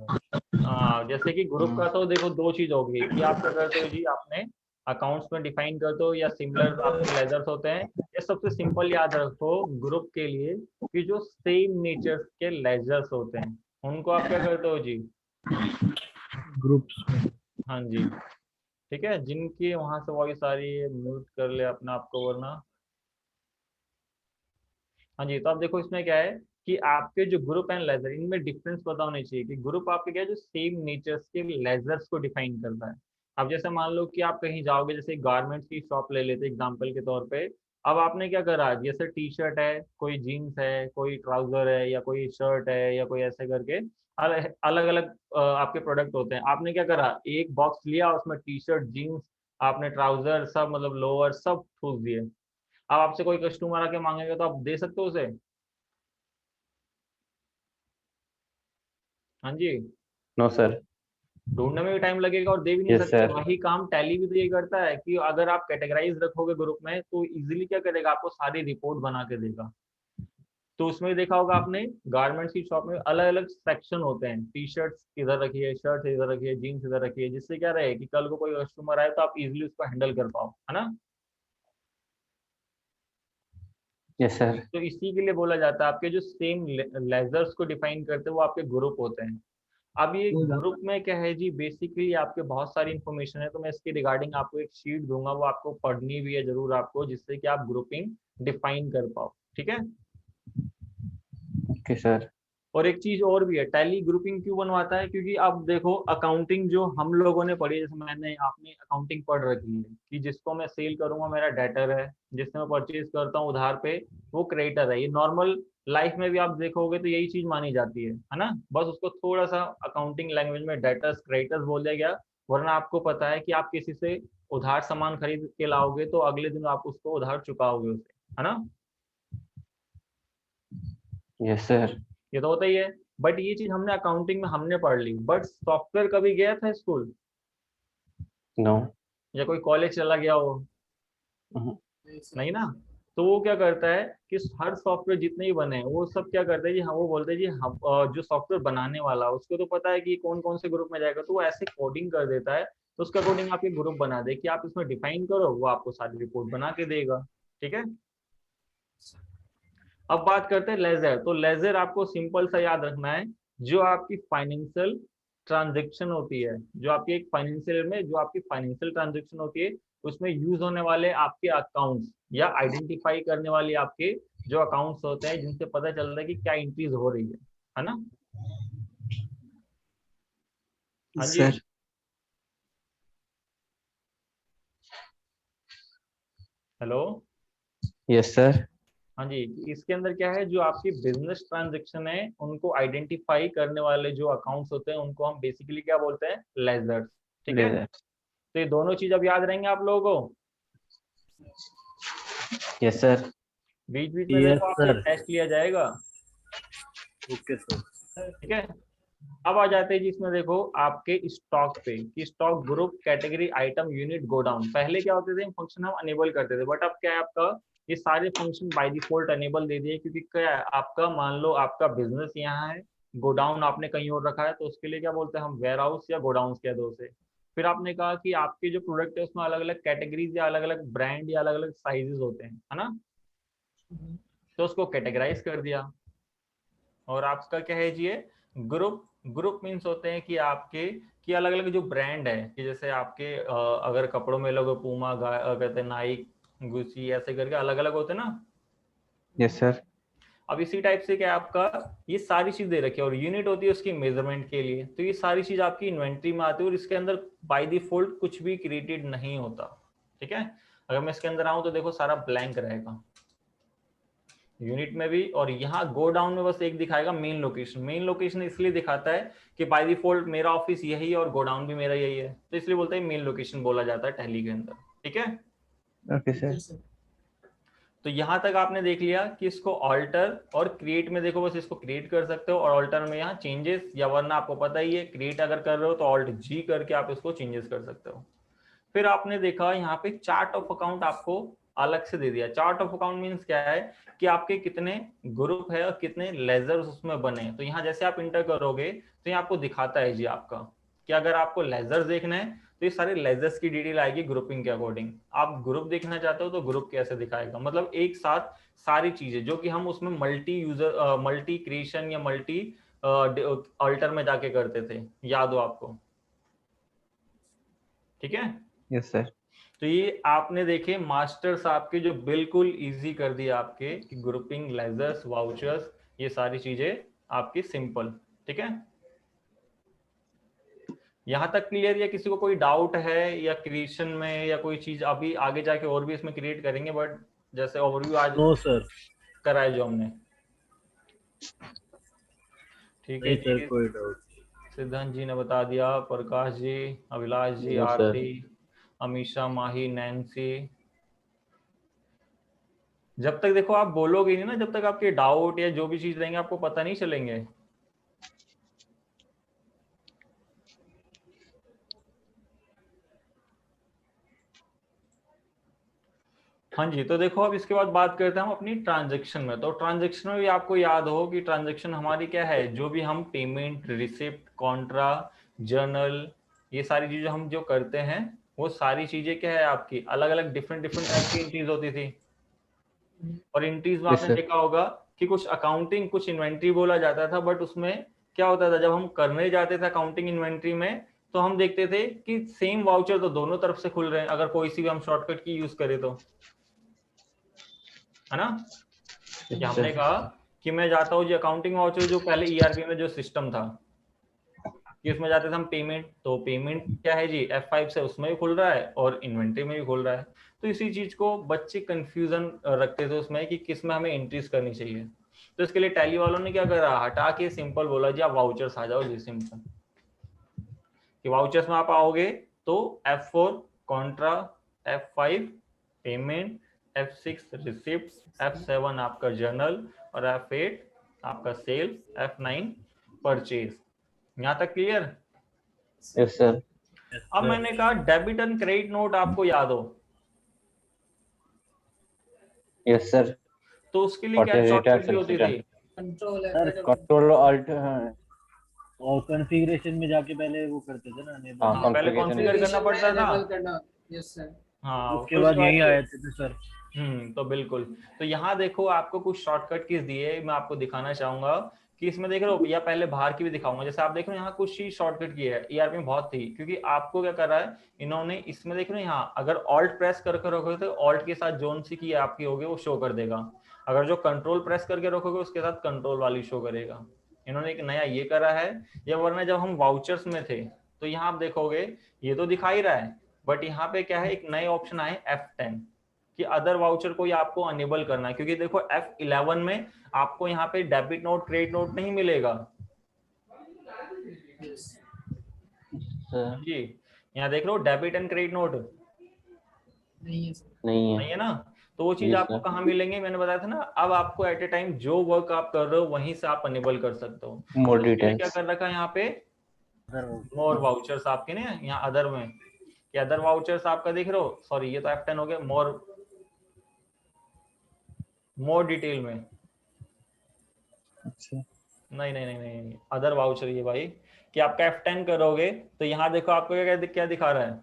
हाँ जैसे कि ग्रुप का तो देखो दो चीज होगी कि आप क्या करते हो जी, आपने अकाउंट्स में डिफाइन करते हो या सिमिलर आपके लेजर्स होते हैं। ये सबसे सिंपल याद रखो ग्रुप के लिए कि जो सेम नेचर के लेजर्स होते हैं उनको आप क्या करते हो जी, ग्रुप्स में। हाँ जी ठीक है, जिनकी वहां से वही सारी म्यूट कर ले अपना आपको वरना। हाँ जी, तो आप देखो इसमें क्या है कि आपके जो ग्रुप एंड लेजर इनमें डिफरेंस पता होने चाहिए कि ग्रुप आपके क्या है जो सेम नेचर्स के लेजर्स को डिफाइन करता है। अब जैसे मान लो कि आप कहीं जाओगे, जैसे गारमेंट्स की शॉप ले लेते एग्जांपल के तौर पे। अब आपने क्या करा, जैसे टी शर्ट है, कोई जीन्स है, कोई ट्राउजर है, या कोई शर्ट है, या कोई ऐसे करके अलग अलग आपके प्रोडक्ट होते हैं। आपने क्या करा, एक बॉक्स लिया उसमें टी शर्ट जीन्स आपने ट्राउजर सब मतलब लोअर सब ठूस दिए। अब आपसे कोई कस्टमर आके मांगेगा तो आप दे सकते हो उसे? हाँ जी, नो सर। ढूंढने में भी टाइम लगेगा और दे भी नहीं यस सकते। सर। वही काम टैली भी तो ये करता है कि अगर आप कैटेगराइज रखोगे ग्रुप में तो इजीली क्या करेगा, आपको सारी रिपोर्ट बना के देगा। तो उसमें देखा होगा आपने गारमेंट्स की शॉप में अलग अलग सेक्शन होते हैं, टी शर्ट्स इधर रखिए, शर्ट इधर रखिए, जीन्स इधर रखिए, जिससे क्या रहे कि कल को कोई कस्टमर आए तो आप इजीली उसको हैंडल कर पाओ, है ना। Yes sir. तो इसी के लिए बोला जाता है आपके जो सेम लेजर्स को डिफाइन करते हैं वो आपके ग्रुप होते हैं। अब ये ग्रुप में क्या है जी, बेसिकली आपके बहुत सारी इन्फॉर्मेशन है, तो मैं इसके रिगार्डिंग आपको एक शीट दूंगा, वो आपको पढ़नी भी है जरूर आपको, जिससे कि आप ग्रुपिंग डिफाइन कर पाओ, ठीक है। Okay sir. और एक चीज और भी है, टैली ग्रुपिंग क्यों बनवाता है, क्योंकि अब देखो अकाउंटिंग जो हम लोगों ने पढ़ी है, जैसे मैंने आपने अकाउंटिंग पढ़ रखी है कि जिसको मैं सेल करूंगा मेरा डेटर है, जिससे मैं परचेज करता हूँ उधार पे वो क्रेडिटर है। ये नॉर्मल लाइफ में भी आप देखोगे तो यही चीज मानी जाती है ना। बस उसको थोड़ा सा अकाउंटिंग लैंग्वेज में डेटर्स क्रेडिटर्स बोल दिया गया, वरना आपको पता है कि आप किसी से उधार सामान खरीद के लाओगे तो अगले दिन आप उसको उधार चुकाओगे उसे, है ना। Yes sir. ये तो होता ही है, बट ये चीज हमने अकाउंटिंग में हमने पढ़ ली, बट सॉफ्टवेयर कभी गया था स्कूल नो। या कोई कॉलेज चला गया हो? नहीं ना। तो वो क्या करता है कि हर सॉफ्टवेयर जितने ही बने हैं वो सब क्या करते हैं जी, हाँ वो बोलते हैं जी हम जो सॉफ्टवेयर बनाने वाला उसको तो पता है कि कौन कौन से ग्रुप में जाएगा, तो वो ऐसे कोडिंग कर देता है तो उसके अकॉर्डिंग आप एक ग्रुप बना दे कि आप इसमें डिफाइन करो, वो आपको सारी रिपोर्ट बना के देगा, ठीक है। अब बात करते हैं लेजर। तो लेजर आपको सिंपल सा याद रखना है, जो आपकी फाइनेंशियल ट्रांजेक्शन होती है, जो आपकी एक फाइनेंशियल में जो आपकी फाइनेंशियल ट्रांजेक्शन होती है उसमें यूज होने वाले आपके अकाउंट्स या आइडेंटिफाई करने वाले आपके जो अकाउंट्स होते हैं जिनसे पता चलता है कि क्या इंक्रीज हो रही है, है ना? हाँ जी, सर हेलो। Yes sir. हाँ जी, इसके अंदर क्या है, जो आपकी बिजनेस ट्रांजैक्शन है उनको आइडेंटिफाई करने वाले जो अकाउंट्स होते हैं उनको हम बेसिकली क्या बोलते हैं, लेजर्स। ठीक है, लेजर। तो ये दोनों चीज अब याद रहेंगे आप लोगों को। Yes sir. बीच बीच में यस देखो आपसे सर। टेस्ट लिया जाएगा। Okay sir. ठीक है, अब आ जाते हैं जिसमें देखो आपके स्टॉक पे कि stock group, category, item, unit, godown. पहले क्या होते थे, फंक्शन हम अनेबल करते थे, बट अब क्या है आपका, ये सारे फंक्शन बाय डिफॉल्ट अनेबल दे दिए। क्योंकि क्या है आपका, मान लो आपका बिजनेस यहाँ है, गोडाउन आपने कहीं और रखा है, तो उसके लिए क्या बोलते हैं हम, वेयर हाउस या गोडाउन कह दो उसे। फिर आपने कहा कि आपके जो प्रोडक्ट है उसमें अलग अलग कैटेगरीज या अलग अलग ब्रांड या अलग अलग साइजेस होते हैं, है ना? तो उसको कैटेगराइज कर दिया। और आपका क्या है जी, ये ग्रुप। ग्रुप मीन्स होते हैं कि आपके कि अलग अलग जो ब्रांड है, कि जैसे आपके अगर कपड़ों में लोग पूमा, कहते हैं नाइक, गुची, ऐसे करके अलग अलग होते हैं ना। Yes sir. अब इसी टाइप से क्या है आपका, ये सारी चीज दे रखी है। और यूनिट होती है उसकी मेजरमेंट के लिए। तो ये सारी चीज आपकी इन्वेंट्री में आती है और इसके अंदर बाय डिफॉल्ट कुछ भी क्रिएटेड नहीं होता। ठीक है, अगर मैं इसके अंदर आऊं तो देखो सारा ब्लैंक रहेगा यूनिट में भी। और यहाँ गो डाउन में बस एक दिखाएगा मेन लोकेशन। मेन लोकेशन इसलिए दिखाता है कि बाय डिफॉल्ट मेरा ऑफिस यही है और गो डाउन भी मेरा यही है, तो इसलिए बोलते हैं मेन लोकेशन बोला जाता है टैली के अंदर। ठीक है, ओके सर। तो यहाँ तक आपने देख लिया कि इसको ऑल्टर और क्रिएट में देखो, बस इसको क्रिएट कर सकते हो, और ऑल्टर में यहाँ चेंजेस, या वरना आपको पता ही है क्रिएट अगर कर रहे हो तो ऑल्ट जी करके आप इसको चेंजेस कर सकते हो। फिर आपने देखा यहाँ पे चार्ट ऑफ अकाउंट आपको अलग से दे दिया। चार्ट ऑफ अकाउंट मीन्स क्या है कि आपके कितने ग्रुप है और कितने लेजर्स उसमें बने। तो यहाँ जैसे आप इंटर करोगे तो ये आपको दिखाता है जी आपका कि अगर आपको लेजर्स देखना है तो ये सारे लेजर्स की डिटेल आएगी ग्रुपिंग के अकॉर्डिंग। आप ग्रुप देखना चाहते हो तो ग्रुप कैसे दिखाएगा, मतलब एक साथ सारी चीजें जो कि हम उसमें मल्टी यूजर, मल्टी क्रिएशन या मल्टी अल्टर में जाके करते थे, याद हो आपको? ठीक है, यस सर। तो ये आपने देखे मास्टर्स आपके जो बिल्कुल इजी कर दिया आपके कि ग्रुपिंग, लेजर्स, वाउचर्स, ये सारी चीजें आपकी सिंपल। ठीक है, यहां तक क्लियर? या किसी को कोई डाउट है या क्रिएशन में या कोई चीज? अभी आगे जाके और भी इसमें क्रिएट करेंगे, बट जैसे ओवरव्यू आज नो सर। कराया जो हमने। ठीक है नहीं सर, जी, कोई डाउट। सिद्धांत जी ने बता दिया, प्रकाश जी, अभिलाष जी, नो सर। आरती, अमीशा, माही, नैन्सी। जब तक देखो आप बोलोगे नहीं ना, जब तक आपके डाउट या जो भी चीज रहेंगे आपको पता नहीं चलेंगे। हाँ जी, तो देखो अब इसके बाद बात करते हैं हम अपनी ट्रांजैक्शन में। तो ट्रांजैक्शन में भी आपको याद हो कि ट्रांजैक्शन हमारी क्या है, जो भी हम पेमेंट, रिसिप्ट, कॉन्ट्रा, जर्नल, ये सारी चीजें हम जो करते हैं वो सारी चीजें क्या है आपकी अलग अलग डिफरेंट डिफरेंट टाइप की एंट्रीज होती थी। और एंट्रीज में यस आपने सर। देखा होगा कि कुछ अकाउंटिंग, कुछ इन्वेंट्री बोला जाता था, बट उसमें क्या होता था जब हम करने जाते थे अकाउंटिंग इन्वेंट्री में, तो हम देखते थे कि सेम वाउचर तो दोनों तरफ से खुल रहे हैं अगर कोई सी भी हम शॉर्टकट की यूज करें तो, है ना? कि हमने कहा कि मैं जाता हूँ जी अकाउंटिंग वाउचर, जो पहले ईआरपी में जो सिस्टम था कि उसमें जाते थे हम पेमेंट, तो पेमेंट क्या है जी F5 से उसमें भी खुल रहा है और इन्वेंट्री में भी खुल रहा है। तो इसी चीज को बच्चे कंफ्यूजन रखते थे उसमें कि किस में हमें एंट्रीज करनी चाहिए। तो इसके लिए टैली वालों ने क्या करा, हटा के सिंपल बोला जी आप वाउचर्स आ जाओ जी। सिंपल कि वाउचर्स में आप आओगे तो F4 Contra, F5 payment, F6 receipt, F7 आपका जर्नल और F8 आपका सेल, F9 परचेज। यहाँ तक क्लियर? Yes sir. अब मैंने कहा डेबिट एंड क्रेडिट नोट आपको याद हो, यस सर। तो उसके लिए क्या शॉर्टकट की होती थी? कंट्रोल सर है। Control alt. और कॉन्फ़िगरेशन में जाके पहले वो करते थे ना, enable। हाँ, पहले कॉन्फ़िगरेशन। कॉन्फ़िगर करना पड़ता था। करना। Yes sir. हाँ, उसके फिर बाद उसके यही बाद आए थे सर। तो बिल्कुल। तो यहाँ देखो आपको कुछ शॉर्टकट कीज दिए, मैं आपको दिखाना चाहूंगा कि इसमें देख रहे हो, या पहले बाहर की भी दिखाऊंगा। जैसे आप देख रहे हो यहाँ कुछ चीज शॉर्टकट की है, ईआरपी में बहुत थी, क्योंकि आपको क्या कर रहा है इन्होंने, इसमें देख रहे हो यहाँ अगर ऑल्ट प्रेस करके रखोगे तो ऑल्ट के साथ जोन सी की आपकी होगी वो शो कर देगा। अगर जो कंट्रोल प्रेस करके रखोगे उसके साथ कंट्रोल वाली शो करेगा। इन्होंने एक नया ये करा है, या वरना जब हम वाउचर्स में थे तो यहाँ आप देखोगे ये तो दिखा ही रहा है, बट यहाँ पे क्या है, एक नए ऑप्शन आए F10 कि अदर वाउचर को आपको अनेबल करना है, क्योंकि देखो F11 में आपको यहाँ पे डेबिट नोट क्रेडिट नोट नहीं मिलेगा जी। यहाँ देख लो डेबिट एंड क्रेडिट नोट नहीं नहीं है ना, तो वो चीज Yes, आपको sir. कहाँ मिलेंगे, मैंने बताया था ना, अब आपको एट ए टाइम जो वर्क आप कर रहे हो वहीं से आप अनेबल कर सकते हो। More तो उसके लिए details. क्या कर रखा है यहाँ पे, मोर वाउचर्स आपके ना यहाँ अदर में, कि अदर वाउचर्स आपका देख रहे हो, सॉरी ये तो F10 हो गया, मोर डिटेल में, अच्छा नहीं नहीं नहीं नहीं अदर वाउचर ये भाई, कि आपका F10 करोगे तो यहाँ देखो आपको क्या दिखा रहा है,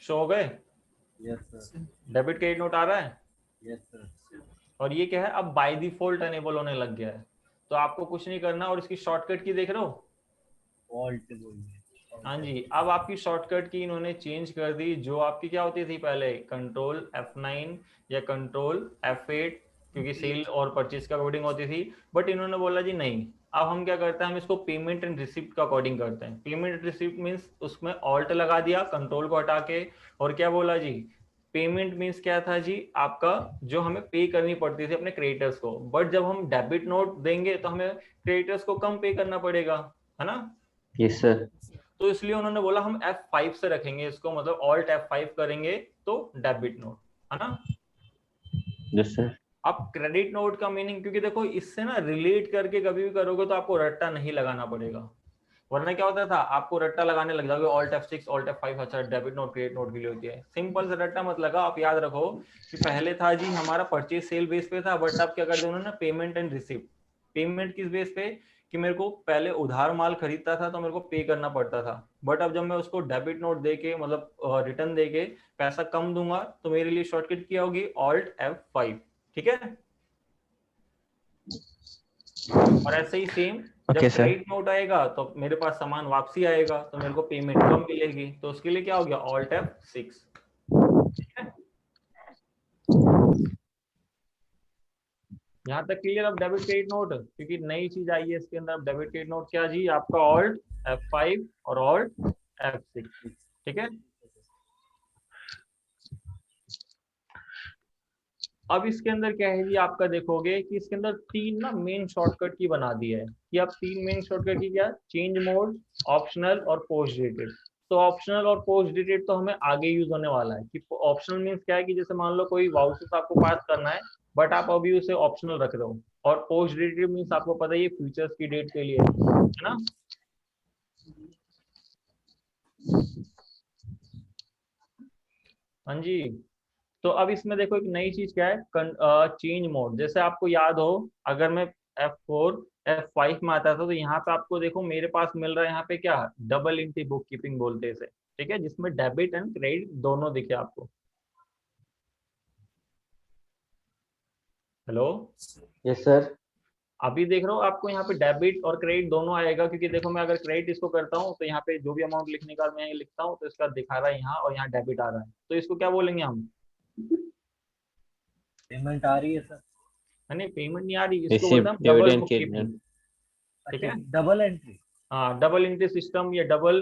शो हो गए, डेबिट क्रेडिट नोट आ रहा है, और ये क्या है, अब बाय डिफॉल्ट अनेबल होने लग गया है, तो आपको कुछ नहीं करना, और इसकी शॉर्टकट की देख रहे हो, हाँ जी, अब आपकी शॉर्टकट की इन्होंने चेंज कर दी, जो आपकी क्या होती थी पहले, कंट्रोल F9 या कंट्रोल F8, क्योंकि सेल और परचेज का कोडिंग होती थी, बट इन्होंने बोला जी नहीं, अब हम क्या करते हैं, हम इसको पेमेंट एंड रिसिप्ट का अकॉर्डिंग करते हैं। पेमेंट एंड रिसिप्ट मीन्स उसमें ऑल्ट लगा दिया, कंट्रोल को हटा के, और क्या बोला जी, पेमेंट मीन्स क्या था जी, आपका जो हमें पे करनी पड़ती थी अपने क्रेडिटर्स को, बट जब हम डेबिट नोट देंगे तो हमें क्रेडिटर्स को कम पे करना पड़ेगा, है ना। Yes, sir. तो इसलिए उन्होंने बोला हम F5 से रखेंगे इसको, मतलब ऑल्ट F5 करेंगे तो डेबिट नोट, है ना। Yes, sir. अब क्रेडिट नोट का मीनिंग, क्योंकि देखो इससे ना रिलेट करके कभी भी करोगे तो आपको रट्टा नहीं लगाना पड़ेगा, वरना क्या होता था, आपको रट्टा लगाने लग जाओगे, ऑल्ट F6 ऑल्ट F5, अच्छा डेबिट नोट क्रेडिट नोट के लिए होती है, सिंपल से रट्टा मत लगा। आप याद रखो कि पहले था जी हमारा परचेज सेल बेस पे था, बट अब क्या कर दिया उन्होंने, पेमेंट एंड रिसिप्ट। पेमेंट किस बेस पे, कि मेरे को पहले उधार माल खरीदता था तो मेरे को पे करना पड़ता था, बट अब जब मैं उसको डेबिट नोट देके, मतलब रिटर्न देके पैसा कम दूंगा, तो मेरे लिए शॉर्टकट क्या होगी, ऑल्ट F5, ठीक है। और ऐसे ही सेम जब Okay, sir. क्रेडिट नोट आएगा तो मेरे पास सामान वापसी आएगा, तो मेरे को पेमेंट कम मिलेगी, तो उसके लिए क्या हो गया, ऑल्ट F6, ठीक है। यहाँ तक क्लियर। अब डेबिट क्रेडिट नोट, क्योंकि नई चीज आई है इसके अंदर, डेबिट क्रेडिट नोट क्या जी, आपका ऑल्ट F5 और ऑल्ट F6, ठीक है। अब इसके अंदर क्या है जी, आपका देखोगे कि इसके अंदर तीन ना मेन शॉर्टकट की बना दी है, कि अब तीन मेन शॉर्टकट की क्या, चेंज मोड, ऑप्शनल और पोस्ट डेटेड। तो ऑप्शनल और पोस्ट डेटेड तो हमें आगे यूज होने वाला है, कि ऑप्शनल मीन्स क्या है, कि जैसे मान लो कोई वाउचर्स आपको पास करना है, बट आप अभी उसे ऑप्शनल रख रहे हो, और पोस्ट डेटेड मीन्स आपको पता है ये फ्यूचर्स की डेट के लिए है ना। हाँ जी, तो अब इसमें देखो एक नई चीज क्या है, चेंज मोड। जैसे आपको याद हो, अगर मैं F4 F5 में आता था, तो यहाँ पे आपको देखो मेरे पास मिल रहा है, यहाँ पे क्या, डबल एंट्री बुक कीपिंग बोलते हैं इसे, ठीक है, जिसमें डेबिट एंड क्रेडिट दोनों दिखे आपको। Hello, Yes, sir. अभी देख रहे हो आपको यहाँ पे डेबिट और क्रेडिट दोनों आएगा, क्योंकि देखो मैं अगर क्रेडिट इसको करता हूँ तो यहाँ पे जो भी अमाउंट लिखने का मैं लिखता हूँ तो इसका दिखा रहा है यहाँ, और यहाँ डेबिट आ रहा है, तो इसको क्या बोलेंगे हम, पेमेंट आ रही है सर, नहीं पेमेंट नहीं आ रही, इसको बोलते Receipt, हैं double dividend, book credit. Keeping, ठीक है। Double entry. हाँ, डबल एंट्री सिस्टम या डबल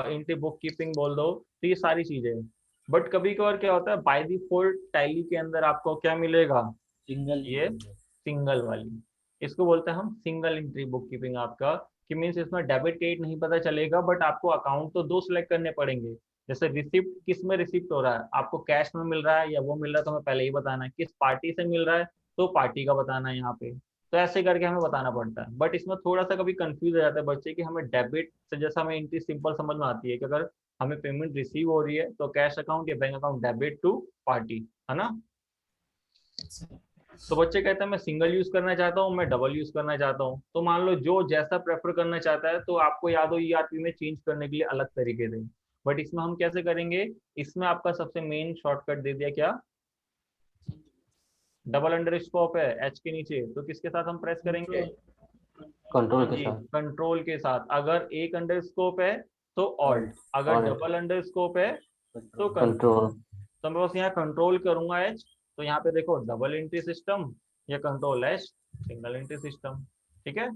एंट्री बुक कीपिंग बोल दो, तो ये सारी चीजें हैं। बट कभी कभार क्या होता है, बाय डिफॉल्ट टैली के अंदर आपको क्या मिलेगा, सिंगल ये सिंगल वाली, इसको बोलते हैं हम सिंगल एंट्री बुक कीपिंग आपका, कि मीन्स इसमें डेबिट क्रेडिट नहीं पता चलेगा, बट आपको अकाउंट तो दो सिलेक्ट करने पड़ेंगे। जैसे रिसिप्ट, किस में रिसिप्ट हो रहा है, आपको कैश में मिल रहा है या वो मिल रहा है, तो हमें पहले ही बताना है, किस पार्टी से मिल रहा है तो पार्टी का बताना है यहाँ पे, तो ऐसे करके हमें बताना पड़ता है। बट इसमें थोड़ा सा कभी कंफ्यूज हो जाता है बच्चे कि हमें डेबिट से, जैसा हमें एंट्री सिंपल समझ में आती है कि अगर हमें पेमेंट रिसीव हो रही है तो कैश अकाउंट या bank account debit to party, है ना। तो बच्चे कहते हैं मैं सिंगल यूज करना चाहता हूँ, मैं डबल यूज करना चाहता हूँ, तो मान लो जो जैसा प्रेफर करना चाहता है, तो आपको याद हो ERP में चेंज करने के लिए अलग तरीके थे, बट इसमें हम कैसे करेंगे, इसमें आपका सबसे मेन शॉर्टकट दे दिया, क्या, डबल अंडरस्कोप है H के नीचे, तो किसके साथ हम प्रेस करेंगे, Control के साथ. कंट्रोल के साथ। अगर एक अंडरस्कोप है तो ऑल्ट, अगर Alt. डबल अंडरस्कोप है तो कंट्रोल। Control. तो मैं बस यहाँ कंट्रोल करूंगा H, तो यहाँ पे देखो डबल एंट्री सिस्टम या control H, single entry system. ठीक है,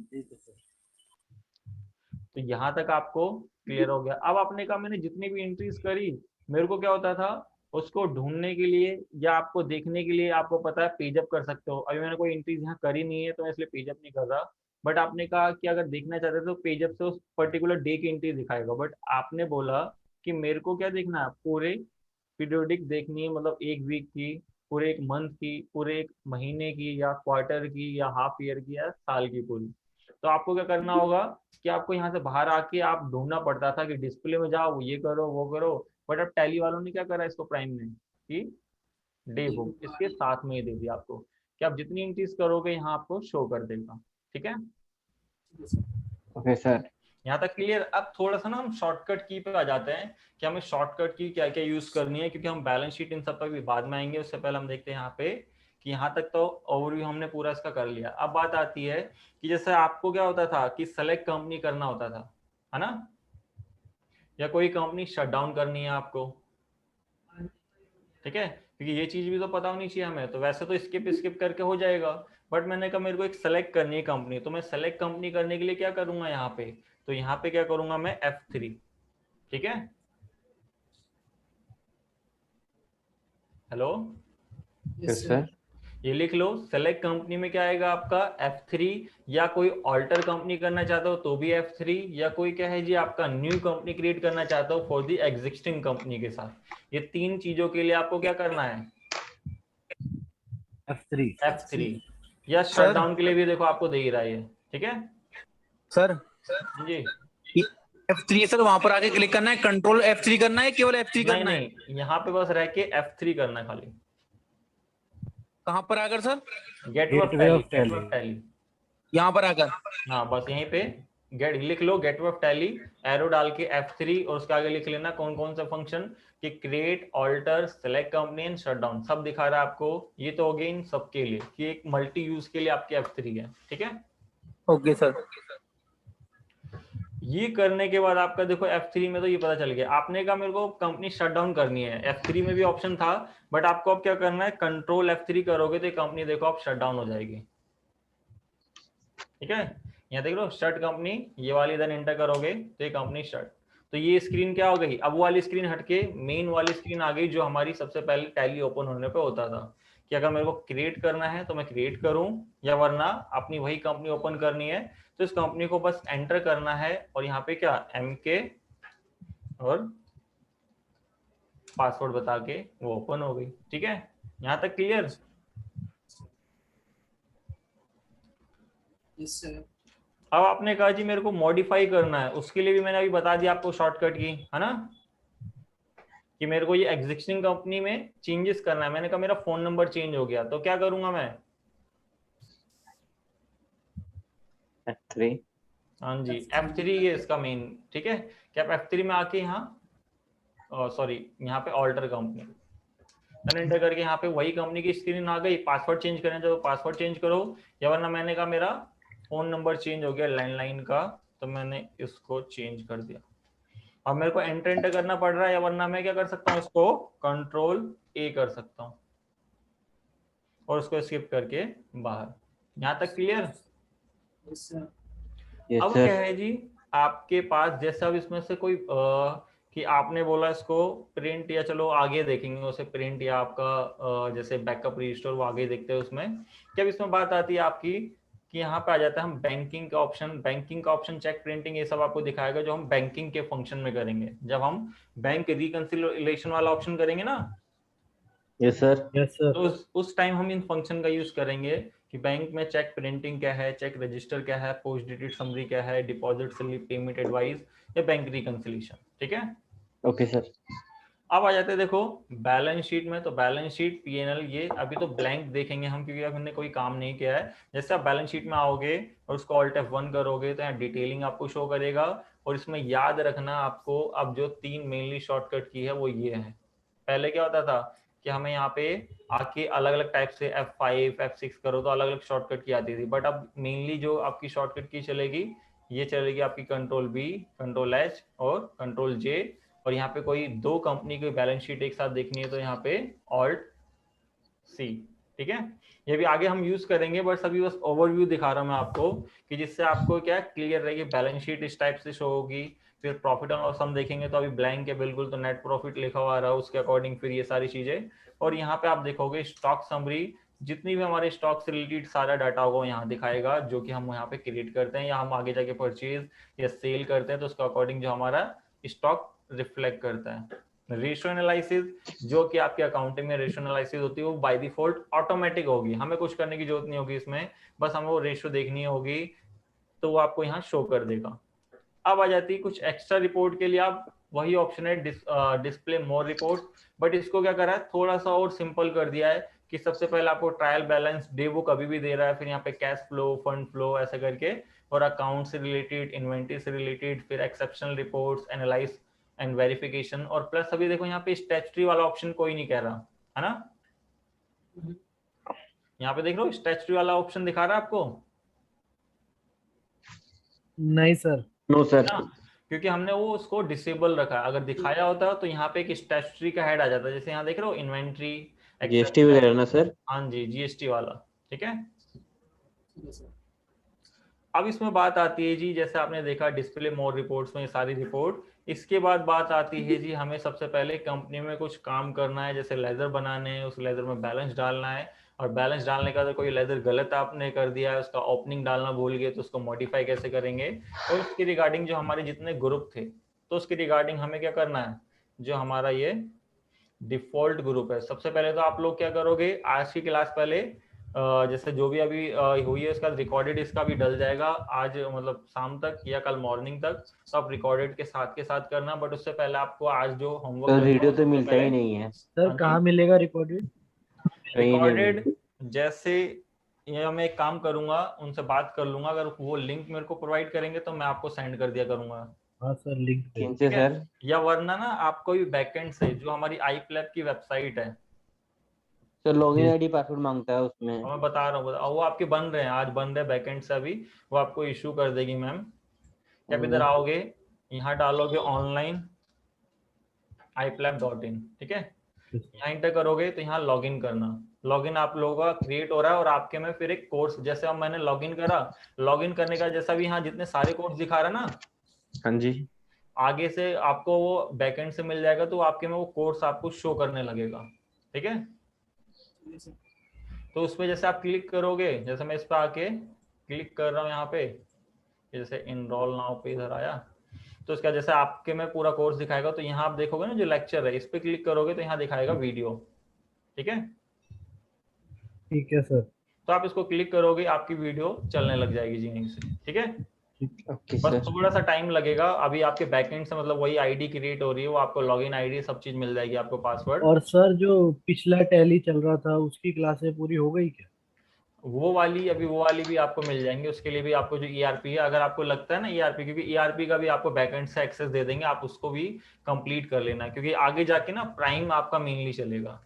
तो यहाँ तक आपको क्लियर हो गया। अब आपने कहा मैंने जितनी भी एंट्रीज करी, मेरे को क्या होता था उसको ढूंढने के लिए या आपको देखने के लिए, आपको पता है पेजअप कर सकते हो। अभी मैंने कोई एंट्रीज यहाँ करी नहीं है तो मैं इसलिए पेजअप नहीं कर रहा, बट आपने कहा कि अगर देखना चाहते हो तो पेजअप से उस पर्टिकुलर डे की एंट्री दिखाएगा। बट आपने बोला कि मेरे को क्या देखना है, पूरे पीरियोडिक देखनी है, मतलब एक वीक की, पूरे एक मंथ की, पूरे एक महीने की, या क्वार्टर की, या हाफ ईयर की, या साल की पूरी। तो आपको क्या करना होगा कि आपको यहाँ से बाहर आके आप ढूंढना पड़ता था कि डिस्प्ले में जाओ, ये करो, वो करो। बट अब टैली वालों ने क्या करा इसको, प्राइम ने, कि डे बुक इसके साथ में ही दे दिया आपको कि आप जितनी एंट्रीज करोगे यहाँ आपको शो कर देगा। ठीक है, ओके सर। यहाँ तक क्लियर। अब थोड़ा सा ना हम शॉर्टकट की पे आ जाते हैं कि हमें शॉर्टकट की क्या क्या यूज करनी है, क्योंकि हम बैलेंस शीट इन सब पर भी बाद में आएंगे। उससे पहले हम देखते हैं यहाँ पे कि यहाँ तक तो ओवरव्यू हमने पूरा इसका कर लिया। अब बात आती है कि जैसे आपको क्या होता था कि सेलेक्ट कंपनी करना होता था, है ना, या कोई कंपनी शट डाउन करनी है आपको। ठीक है, क्योंकि ये चीज भी तो पता होनी चाहिए हमें। तो वैसे तो स्किप करके हो जाएगा, बट मैंने कहा मेरे को एक सेलेक्ट करनी है कंपनी, तो मैं सेलेक्ट कंपनी करने के लिए क्या करूंगा यहाँ पे, तो यहाँ पे क्या करूंगा मैं F3। ठीक है, हेलो, यस सर। ये लिख लो। सेलेक्ट कंपनी में क्या आएगा आपका F3, या कोई ऑल्टर कंपनी करना चाहते हो तो भी F3, या कोई क्या है जी आपका न्यू कंपनी क्रिएट करना चाहते हो फॉर दी एग्जिस्टिंग कंपनी के साथ। ये तीन चीजों के लिए आपको क्या करना है, F3। F3। या शट सर डाउन के लिए भी देखो आपको दे ही रहा है ये। ठीक है सर जी, F3 सर, वहां पर आके क्लिक करना है, कंट्रोल F3 करना है, केवल F3 नहीं करना है? नहीं, यहाँ पे बस रह के F3 करना है खाली। कहाँ पर आकर sir? Gateway of tally. Tally, यहाँ पर आकर? हाँ बस यहीं पे गेट लिख लो, गेटवे ऑफ टैली, एरो डाल के F3, और उसके आगे लिख लेना कौन कौन सा फंक्शन, कि create, alter, select company and shut down, सब दिखा रहा है आपको। ये तो हो गई इन सबके लिए कि एक मल्टी यूज के लिए आपकी F3 है। ठीक है, ओके सर। ये करने के बाद आपका देखो F3 में तो ये पता चल गया। आपने कहा मेरे को कंपनी शट डाउन करनी है, F3 में भी ऑप्शन था, बट आपको अब क्या करना है, कंट्रोल F3 करोगे तो कंपनी देखो आप शट डाउन हो जाएगी। ठीक है, यहाँ देख लो शट कंपनी, ये वाली इधर एंटर करोगे तो ये कंपनी शट। तो ये स्क्रीन क्या हो गई, अब वो वाली स्क्रीन हटके मेन वाली स्क्रीन आ गई जो हमारी सबसे पहले टैली ओपन होने पे होता था, कि अगर मेरे को क्रिएट करना है तो मैं क्रिएट करूं, या वरना अपनी वही कंपनी ओपन करनी है तो इस कंपनी को बस एंटर करना है, और यहाँ पे क्या MK और पासवर्ड बता के वो ओपन हो गई। ठीक है, यहाँ तक क्लियर। अब आपने कहा जी मेरे को मॉडिफाई करना है, उसके लिए भी मैंने अभी बता दिया आपको शॉर्टकट की, है ना, कि मेरे को ये एग्जिस्टिंग कंपनी में चेंजेस करना है। मैंने कहा मेरा फोन नंबर चेंज हो गया तो क्या करूंगा मैं, F3। हाँ जी F3 है इसका मेन। ठीक है, कि आप F3 में आके यहाँ, सॉरी यहाँ पे ऑल्टर कंपनी मैंने एंटर करके यहाँ पे वही कंपनी की स्क्रीन आ गई। पासवर्ड चेंज करना तो पासवर्ड चेंज करो, या वरना मैंने कहा मेरा फोन नंबर चेंज हो गया लैंडलाइन का, तो मैंने इसको चेंज कर दिया। अब मेरे को एंटर करना पड़ रहा है, या वरना मैं क्या कर सकता हूँ, इसको कंट्रोल A कर सकता हूँ और उसको स्किप करके बाहर। यहाँ तक क्लियर। यस अब क्या सर। है जी आपके पास, जैसे अब इसमें से कोई कि आपने बोला इसको प्रिंट, या चलो आगे देखेंगे उसे प्रिंट, या आपका जैसे बैकअप रजिस्टर वो आगे देखते हैं उसमें। जब इसमें बात आती है आपकी कि यहाँ पे आ जाता है हम बैंकिंग का ऑप्शन, बैंकिंग का ऑप्शन, चेक प्रिंटिंग, ये सब आपको दिखाएगा जो हम बैंकिंग के फंक्शन में करेंगे। जब हम बैंक रिकंसिलिएशन वाला ऑप्शन करेंगे ना, यस सर। Yes sir. तो उस टाइम हम इन फंक्शन का यूज करेंगे कि बैंक में चेक प्रिंटिंग क्या है, चेक रजिस्टर क्या है, पोस्ट डेटेड समरी क्या है, डिपॉजिट स्लिप, पेमेंट एडवाइस, या बैंक रिकंसिलिएशन। ठीक है, ओके सर। अब आ जाते हैं देखो बैलेंस शीट में। तो बैलेंस शीट P&L ये अभी तो ब्लैंक देखेंगे हम, क्योंकि अब हमने कोई काम नहीं किया है। जैसे आप बैलेंस शीट में आओगे और उसको Alt F1 करोगे तो यहाँ डिटेलिंग आपको शो करेगा, और इसमें याद रखना आपको अब जो तीन मेनली शॉर्टकट की है वो ये है। पहले क्या होता था कि हमें यहाँ पे आके अलग अलग टाइप से F5 F6 करो तो अलग अलग शॉर्टकट की आती थी, बट अब मेनली जो आपकी शॉर्टकट की चलेगी, ये चलेगी आपकी कंट्रोल B, कंट्रोल H और कंट्रोल J। और यहाँ पे कोई दो कंपनी की बैलेंस शीट एक साथ देखनी है तो यहाँ पे Alt C। ठीक है, ये भी आगे हम यूज करेंगे, बस अभी बस ओवरव्यू दिखा रहा हूं मैं आपको कि जिससे आपको क्या क्लियर रहेगी। बैलेंस शीट इस टाइप से शो होगी, फिर प्रॉफिट एंड लॉस हम देखेंगे तो अभी ब्लैंक है बिल्कुल, तो नेट प्रॉफिट लिखा हुआ आ रहा है उसके अकॉर्डिंग, फिर ये सारी चीजें। और यहाँ पे आप देखोगे स्टॉक समरी, जितनी भी हमारे स्टॉक से रिलेटेड सारा डाटा होगा यहाँ दिखाएगा, जो कि हम यहाँ पे क्रिएट करते हैं या हम आगे जाके परचेज या सेल करते हैं, तो उसके अकॉर्डिंग जो हमारा स्टॉक रिफ्लेक्ट करता है। रेशियो एनालिसिस, जो कि आपके अकाउंटिंग में रेशियो एनालिसिस होती है, वो बाय डिफॉल्ट ऑटोमेटिक होगी, हमें कुछ करने की जरूरत नहीं होगी इसमें, बस हमें वो रेशियो देखनी होगी तो वो आपको यहाँ शो कर देगा। अब आ जाती है कुछ एक्स्ट्रा रिपोर्ट के लिए, आप वही ऑप्शन है डिस्प्ले मोर रिपोर्ट, बट इसको क्या करा है थोड़ा सा और सिंपल कर दिया है कि सबसे पहले आपको ट्रायल बैलेंस डे बुक अभी भी दे रहा है, फिर यहाँ पे कैश फ्लो, फंड फ्लो ऐसे करके, और अकाउंट से रिलेटेड, इन्वेंटरी से रिलेटेड, फिर exceptional reports, analyse and verification, और प्लस अभी देखो यहाँ पे स्टैट्यूटरी वाला ऑप्शन कोई नहीं कह रहा है ना, यहाँ पे देख लो स्टैट्यूटरी वाला ऑप्शन दिखा रहा है आपको। नहीं सर। No sir. ना, क्योंकि हमने वो उसको डिसेबल रखा है, अगर दिखाया होता तो यहाँ पे एक स्टैट्यूटरी का हेड आ जाता, जैसे यहाँ देख रहे हो इन्वेंट्री, जीएसटी वगैरह ना सर? हाँ जी, जीएसटी वाला, ठीक है। अब इसमें बात आती है जी, जैसे आपने देखा डिस्प्ले मोर रिपोर्ट्स में सारी रिपोर्ट, इसके बाद बात आती है जी हमें सबसे पहले कंपनी में कुछ काम करना है, जैसे लेजर बनाने हैं, उस लेजर में बैलेंस डालना है, और बैलेंस डालने का तो कोई लेजर गलत आपने कर दिया है, उसका ओपनिंग डालना भूल गए, तो उसको मॉडिफाई कैसे करेंगे, और उसके रिगार्डिंग जो हमारे जितने ग्रुप थे, तो उसके रिगार्डिंग हमें क्या करना है, जो हमारा ये डिफॉल्ट ग्रुप है, सबसे पहले तो आप लोग क्या करोगे, आज की क्लास पहले जैसे जो भी अभी हुई है उसका रिकॉर्डेड इसका भी डल जाएगा आज, मतलब शाम तक या कल मॉर्निंग तक, तो आप रिकॉर्डेड के साथ करना, बट उससे पहले आपको आज जो होमवर्क सर वीडियो तो मिलता ही नहीं है सर कहाँ मिलेगा रिकॉर्डेड? रिकॉर्डेड, जैसे ये मैं एक काम करूंगा, उनसे बात कर लूंगा, अगर वो लिंक मेरे को प्रोवाइड करेंगे तो मैं आपको सेंड कर दिया करूंगा। हाँ सर, लिंक पे। किनसे सर? या वरना ना आपको भी बैकएंड से, जो हमारी आईप्लैब की वेबसाइट है, सर लॉगिन आईडी पासवर्ड मांगता है उसमें। मैं बता रहा हूँ, वो आपके बन रहे हैं, आज बन रहे बैकएंड से, अभी वो आपको इशू कर देगी मैम। जब इधर आओगे, यहाँ डालोगे ऑनलाइन iplab.in, ठीक है, यहाँ इंटर करोगे तो यहाँ लॉगिन करना, लॉगिन आप लोगों का क्रिएट हो रहा है, और आपके में फिर एक कोर्स, जैसे अब मैंने लॉगिन करा, लॉगिन करने का जैसा भी यहाँ जितने सारे कोर्स दिखा रहा है ना, हाँ जी, आगे से आपको वो बैकएंड से मिल जाएगा, तो आपके में वो कोर्स आपको शो करने लगेगा, ठीक है। तो उसपे जैसे आप क्लिक करोगे, जैसे मैं इस पे आके क्लिक कर रहा हूँ यहाँ पे, जैसे इनरोल नाउ पे इधर आया, तो इसका जैसे आपके में पूरा कोर्स दिखाएगा, तो यहाँ आप देखोगे ना जो लेक्चर है, इस पे क्लिक करोगे तो यहाँ दिखाएगा वीडियो, ठीक है। ठीक है सर। तो आप इसको क्लिक करोगे, आपकी वीडियो चलने लग जाएगी जी यहीं से, ठीक है। ओके बस सर। थोड़ा सा टाइम लगेगा, अभी आपके बैकएंड से मतलब वही आईडी क्रिएट हो रही है, वो आपको लॉगिन आईडी सब चीज मिल जाएगी, आपको पासवर्ड। और सर जो पिछला टैली चल रहा था उसकी क्लासें पूरी हो गई क्या? वो वाली भी आपको मिल जाएंगे, उसके लिए भी आपको जो ईआरपी है, अगर आपको लगता है ना ईआरपी, क्योंकि ईआरपी का भी आपको बैकएंड से एक्सेस दे देंगे, आप उसको भी कंप्लीट कर लेना, क्योंकि आगे जाके ना प्राइम आपका मेनली चलेगा,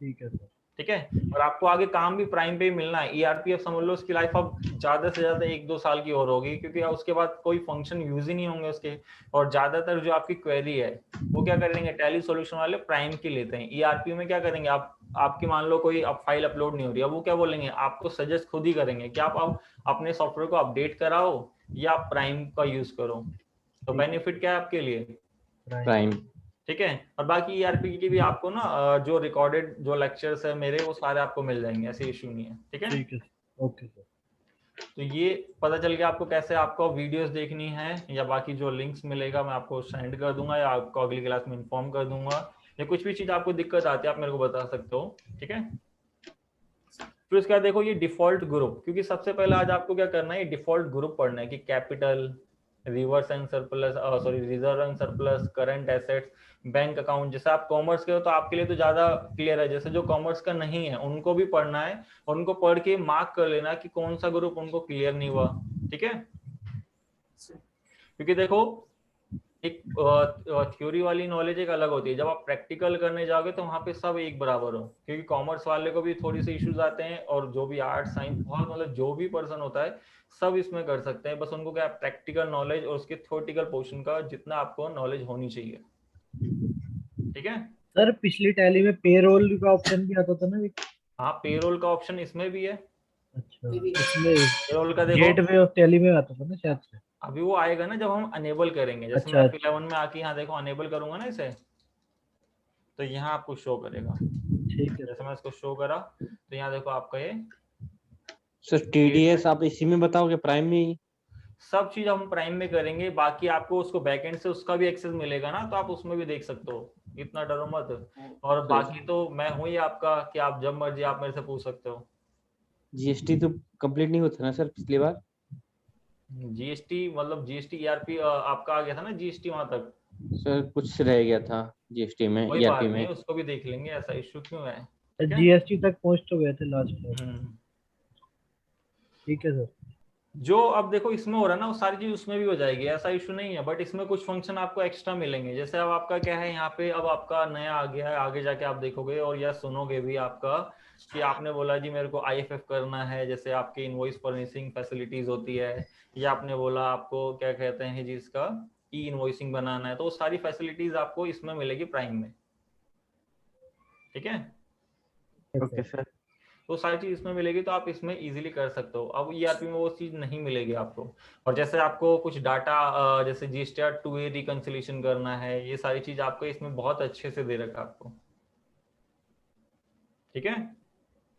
ठीक है सर। ठीक है। और आपको आगे काम भी प्राइम पे ही मिलना है। ईआरपी अब समझ लो उसकी लाइफ अब ज्यादा से ज्यादा 1-2 साल की और होगी, क्योंकि उसके बाद कोई फंक्शन यूज ही नहीं होंगे उसके, और ज्यादातर जो आपकी क्वेरी है वो क्या करेंगे, टैली सॉल्यूशन वाले प्राइम की लेते हैं। ईआरपी में क्या करेंगे, आपकी मान लो कोई अब फाइल अपलोड नहीं हो रही है, वो क्या बोलेंगे, आपको सजेस्ट खुद ही करेंगे कि आप अपने सॉफ्टवेयर को अपडेट कराओ या आप प्राइम का यूज करो। तो बेनिफिट क्या है आपके लिए, प्राइम, ठीक है। और बाकी ईआरपी की भी आपको ना जो रिकॉर्डेड जो लेक्चर्स है मेरे, वो सारे आपको मिल जाएंगे, ऐसे इशू नहीं है, ठीक है। ठीक है, ओके सर। तो ये पता चल गया आपको कैसे आपको वीडियोस देखनी है, या बाकी जो लिंक्स मिलेगा मैं आपको सेंड कर दूंगा, या आपको अगली क्लास में इन्फॉर्म कर दूंगा, या कुछ भी चीज आपको दिक्कत आती है आप मेरे को बता सकते हो, ठीक है। फिर उसके बाद देखो ये डिफॉल्ट ग्रुप, क्योंकि सबसे पहले आज आपको क्या करना है, ये डिफॉल्ट ग्रुप पढ़ना है कि capital, reverse and surplus, sorry reserve and surplus, current assets, bank account. जैसे आप कॉमर्स के हो तो आपके लिए तो ज्यादा क्लियर है, जैसे जो कॉमर्स का नहीं है उनको भी पढ़ना है, और उनको पढ़ के मार्क कर लेना कि कौन सा ग्रुप उनको क्लियर नहीं हुआ, ठीक है। क्योंकि देखो एक थ्योरी वाली नॉलेज एक अलग होती है, जब आप प्रैक्टिकल करने जाओगे तो वहां पे सब एक बराबर हो, क्योंकि कॉमर्स वाले को भी थोड़ी सी इश्यूज आते हैं, और जो भी आर्ट साइंस बहुत मतलब जो भी पर्सन होता है सब इसमें कर सकते हैं, बस उनको क्या प्रैक्टिकल नॉलेज और उसके थ्योरेटिकल पोर्शन का जितना आपको नॉलेज होनी चाहिए, ठीक है। सर पिछली टैली में पेरोल का ऑप्शन भी आता था ना? हाँ, पेरोल का ऑप्शन इसमें भी है। अच्छा, इसमें पेरोल का देखो, गेटवे ऑफ टैली में आता था ना शायद से। अभी वो आएगा ना जब हम अनेबल करेंगे, जैसे अच्छा, मैं F11 में आके यहाँ देखो अनेबल करूंगा ना इसे, तो यहाँ आपको शो करेगा। ठीक है जैसे सर। मैं इसको शो करा तो यहाँ देखो आपका ये सर टीडीएस आप इसी में बताओगे प्राइम में ही? सब चीज हम प्राइम में करेंगे, बाकी आपको उसको बैकएंड से उसका भी एक्सेस मिलेगा ना, तो आप उसमें भी देख सकते हो, इतना डरो मत। और बाकी तो मैं हूँ ही आपका कि आप जब मर्जी आप मेरे से पूछ सकते हो। जीएसटी तो कंप्लीट नहीं होता ना सर पिछली बार? जीएसटी मतलब जीएसटी ईआरपी आपका आ गया था ना, जीएसटी वहां तक। सर कुछ रह गया था जीएसटी में, कोई ईआरपी बात नहीं, में। उसको भी देख लेंगे, ऐसा इश्यू क्यों है। ठीक है। जीएसटी तक पहुंच तो गए थे लास्ट में। हम्म। ठीक है सर। जो अब देखो इसमें हो रहा है ना, वो सारी चीज उसमें भी हो जाएगी, ऐसा इशू नहीं है, बट इसमें कुछ फंक्शन आपको एक्स्ट्रा मिलेंगे। जैसे अब आपका क्या है यहाँ पे, अब आपका नया आ गया है, आगे जाके आप देखोगे और या सुनोगे भी आपका कि आपने बोला जी मेरे को आईएफएफ करना है, जैसे आपकी इनवॉइस फर्निशिंग फैसिलिटीज होती है, या आपने बोला आपको क्या कहते हैं जी इसका ई इनवॉइसिंग बनाना है, तो वो सारी फैसिलिटीज आपको इसमें मिलेगी प्राइम में। ठीक है। Okay sir. तो सारी चीज इसमें मिलेगी, तो आप इसमें इजीली कर सकते हो। अब ईआरपी में वो चीज नहीं मिलेगी आपको। और जैसे आपको कुछ डाटा जैसे जीएसटीआर 2A रिकंसिलिएशन करना है, ये सारी चीज आपको इसमें बहुत अच्छे से दे रखा है आपको। ठीक है।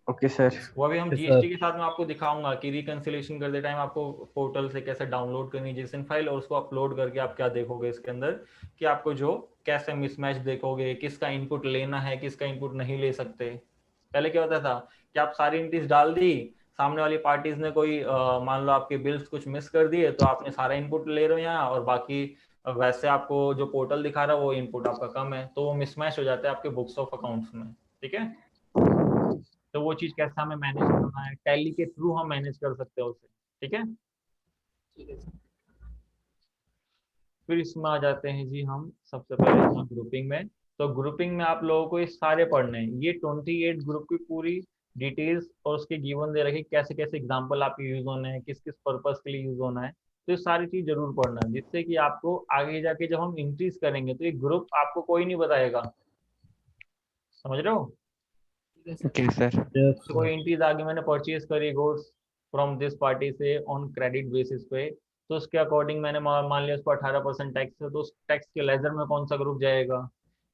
Okay sir. वो अभी हम Okay, जीएसटी sir. के साथ में आपको दिखाऊंगा कि रिकंसिलिएशन करते टाइम आपको पोर्टल से कैसे डाउनलोड करनी है जेसन फाइल, और उसको अपलोड करके आप क्या देखोगे इसके अंदर कि आपको जो कैसे मिसमैच देखोगे, किसका इनपुट लेना है, किसका इनपुट नहीं ले सकते। पहले क्या होता था कि आप सारी एंट्रीज डाल दी, सामने वाली पार्टीज ने कोई मान लो आपके बिल्स कुछ मिस कर दिए, तो आपने सारा इनपुट ले रहे हो यहाँ, और बाकी वैसे आपको जो पोर्टल दिखा रहा है वो इनपुट आपका कम है, तो वो मिसमैच हो जाता है आपके बुक्स ऑफ अकाउंट्स में। ठीक है। तो वो चीज कैसे हमें मैनेज करना है, टैली के थ्रू हम मैनेज कर सकते हैं उसे। ठीक है। फिर इसमें आ जाते हैं जी हम सबसे पहले यहाँ ग्रुपिंग में। तो ग्रुपिंग में आप लोगों को ये सारे पढ़ने हैं, ये 28 ग्रुप की पूरी डिटेल्स और उसके गिवन दे रखे कैसे कैसे एग्जांपल आपके यूज होने हैं, किस किस पर्पस के लिए यूज होना है, तो ये सारी चीज जरूर पढ़ना है, जिससे कि आपको आगे जाके जब हम इंक्रीज करेंगे तो ये ग्रुप आपको कोई नहीं बताएगा। समझ रहे हो। Okay sir. Yes, तो कोई sir. एंट्रीज आगे मैंने परचेज करी गुड्स फ्रॉम दिस पार्टी से ऑन क्रेडिट बेसिस पे, तो उसके अकॉर्डिंग मैंने मान लिया उसको 18% टैक्स है, तो उस टैक्स के लेजर में कौन सा ग्रुप जाएगा,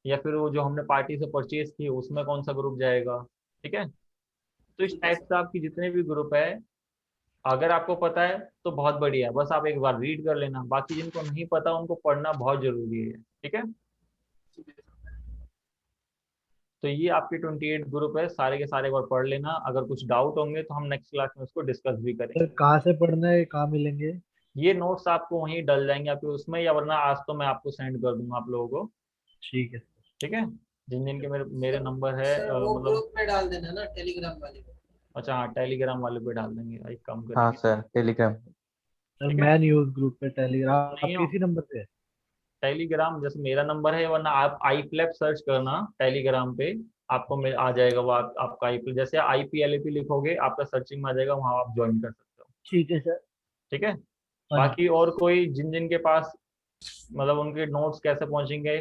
या फिर वो जो हमने पार्टी से परचेज की उसमें कौन सा ग्रुप जाएगा। ठीक है। तो इस टाइप से आपकी जितने भी ग्रुप है, अगर आपको पता है तो बहुत बढ़िया है, बस आप एक बार रीड कर लेना, बाकी जिनको नहीं पता उनको पढ़ना बहुत जरूरी है। ठीक है। तो ये आपके 28 ग्रुप है, सारे के सारे एक बार पढ़ लेना, अगर कुछ डाउट होंगे तो हम नेक्स्ट क्लास में उसको डिस्कस भी सर करेंगे। कहाँ से पढ़ना है, कहाँ मिलेंगे? ये नोट्स आपको वहीं डल जाएंगे आपके उसमें, या वरना आज तो मैं आपको सेंड कर दूंगा आप लोगों को। ठीक है। ठीक है। जिन जिन के मेरे मेरे नंबर है सर वो मतलब, ग्रुप में डाल देना ना, टेलीग्राम वाले में। अच्छा हाँ टेलीग्राम वाले पे डाल देंगे, एक काम हाँ करेंगे। Sir Telegram. सर ठीक है। मैं न्यूज ग्रुप पे टेलीग्राम, आप नहीं हो किसी नंबर पे है? टेलीग्राम, जैसे मेरा नंबर है, वरना आप आई फ्लैप सर्च करना टेलीग्राम पे, आपको आ जाएगा वो आपका आई, जैसे IPLAP लिखोगे आपका सर्चिंग में आ जाएगा, वहां आप ज्वाइन कर सकते हो। ठीक है सर। ठीक है। हाँ जी। बाकी और कोई जिन जिन के पास मतलब उनके नोट्स कैसे पहुंचेंगे,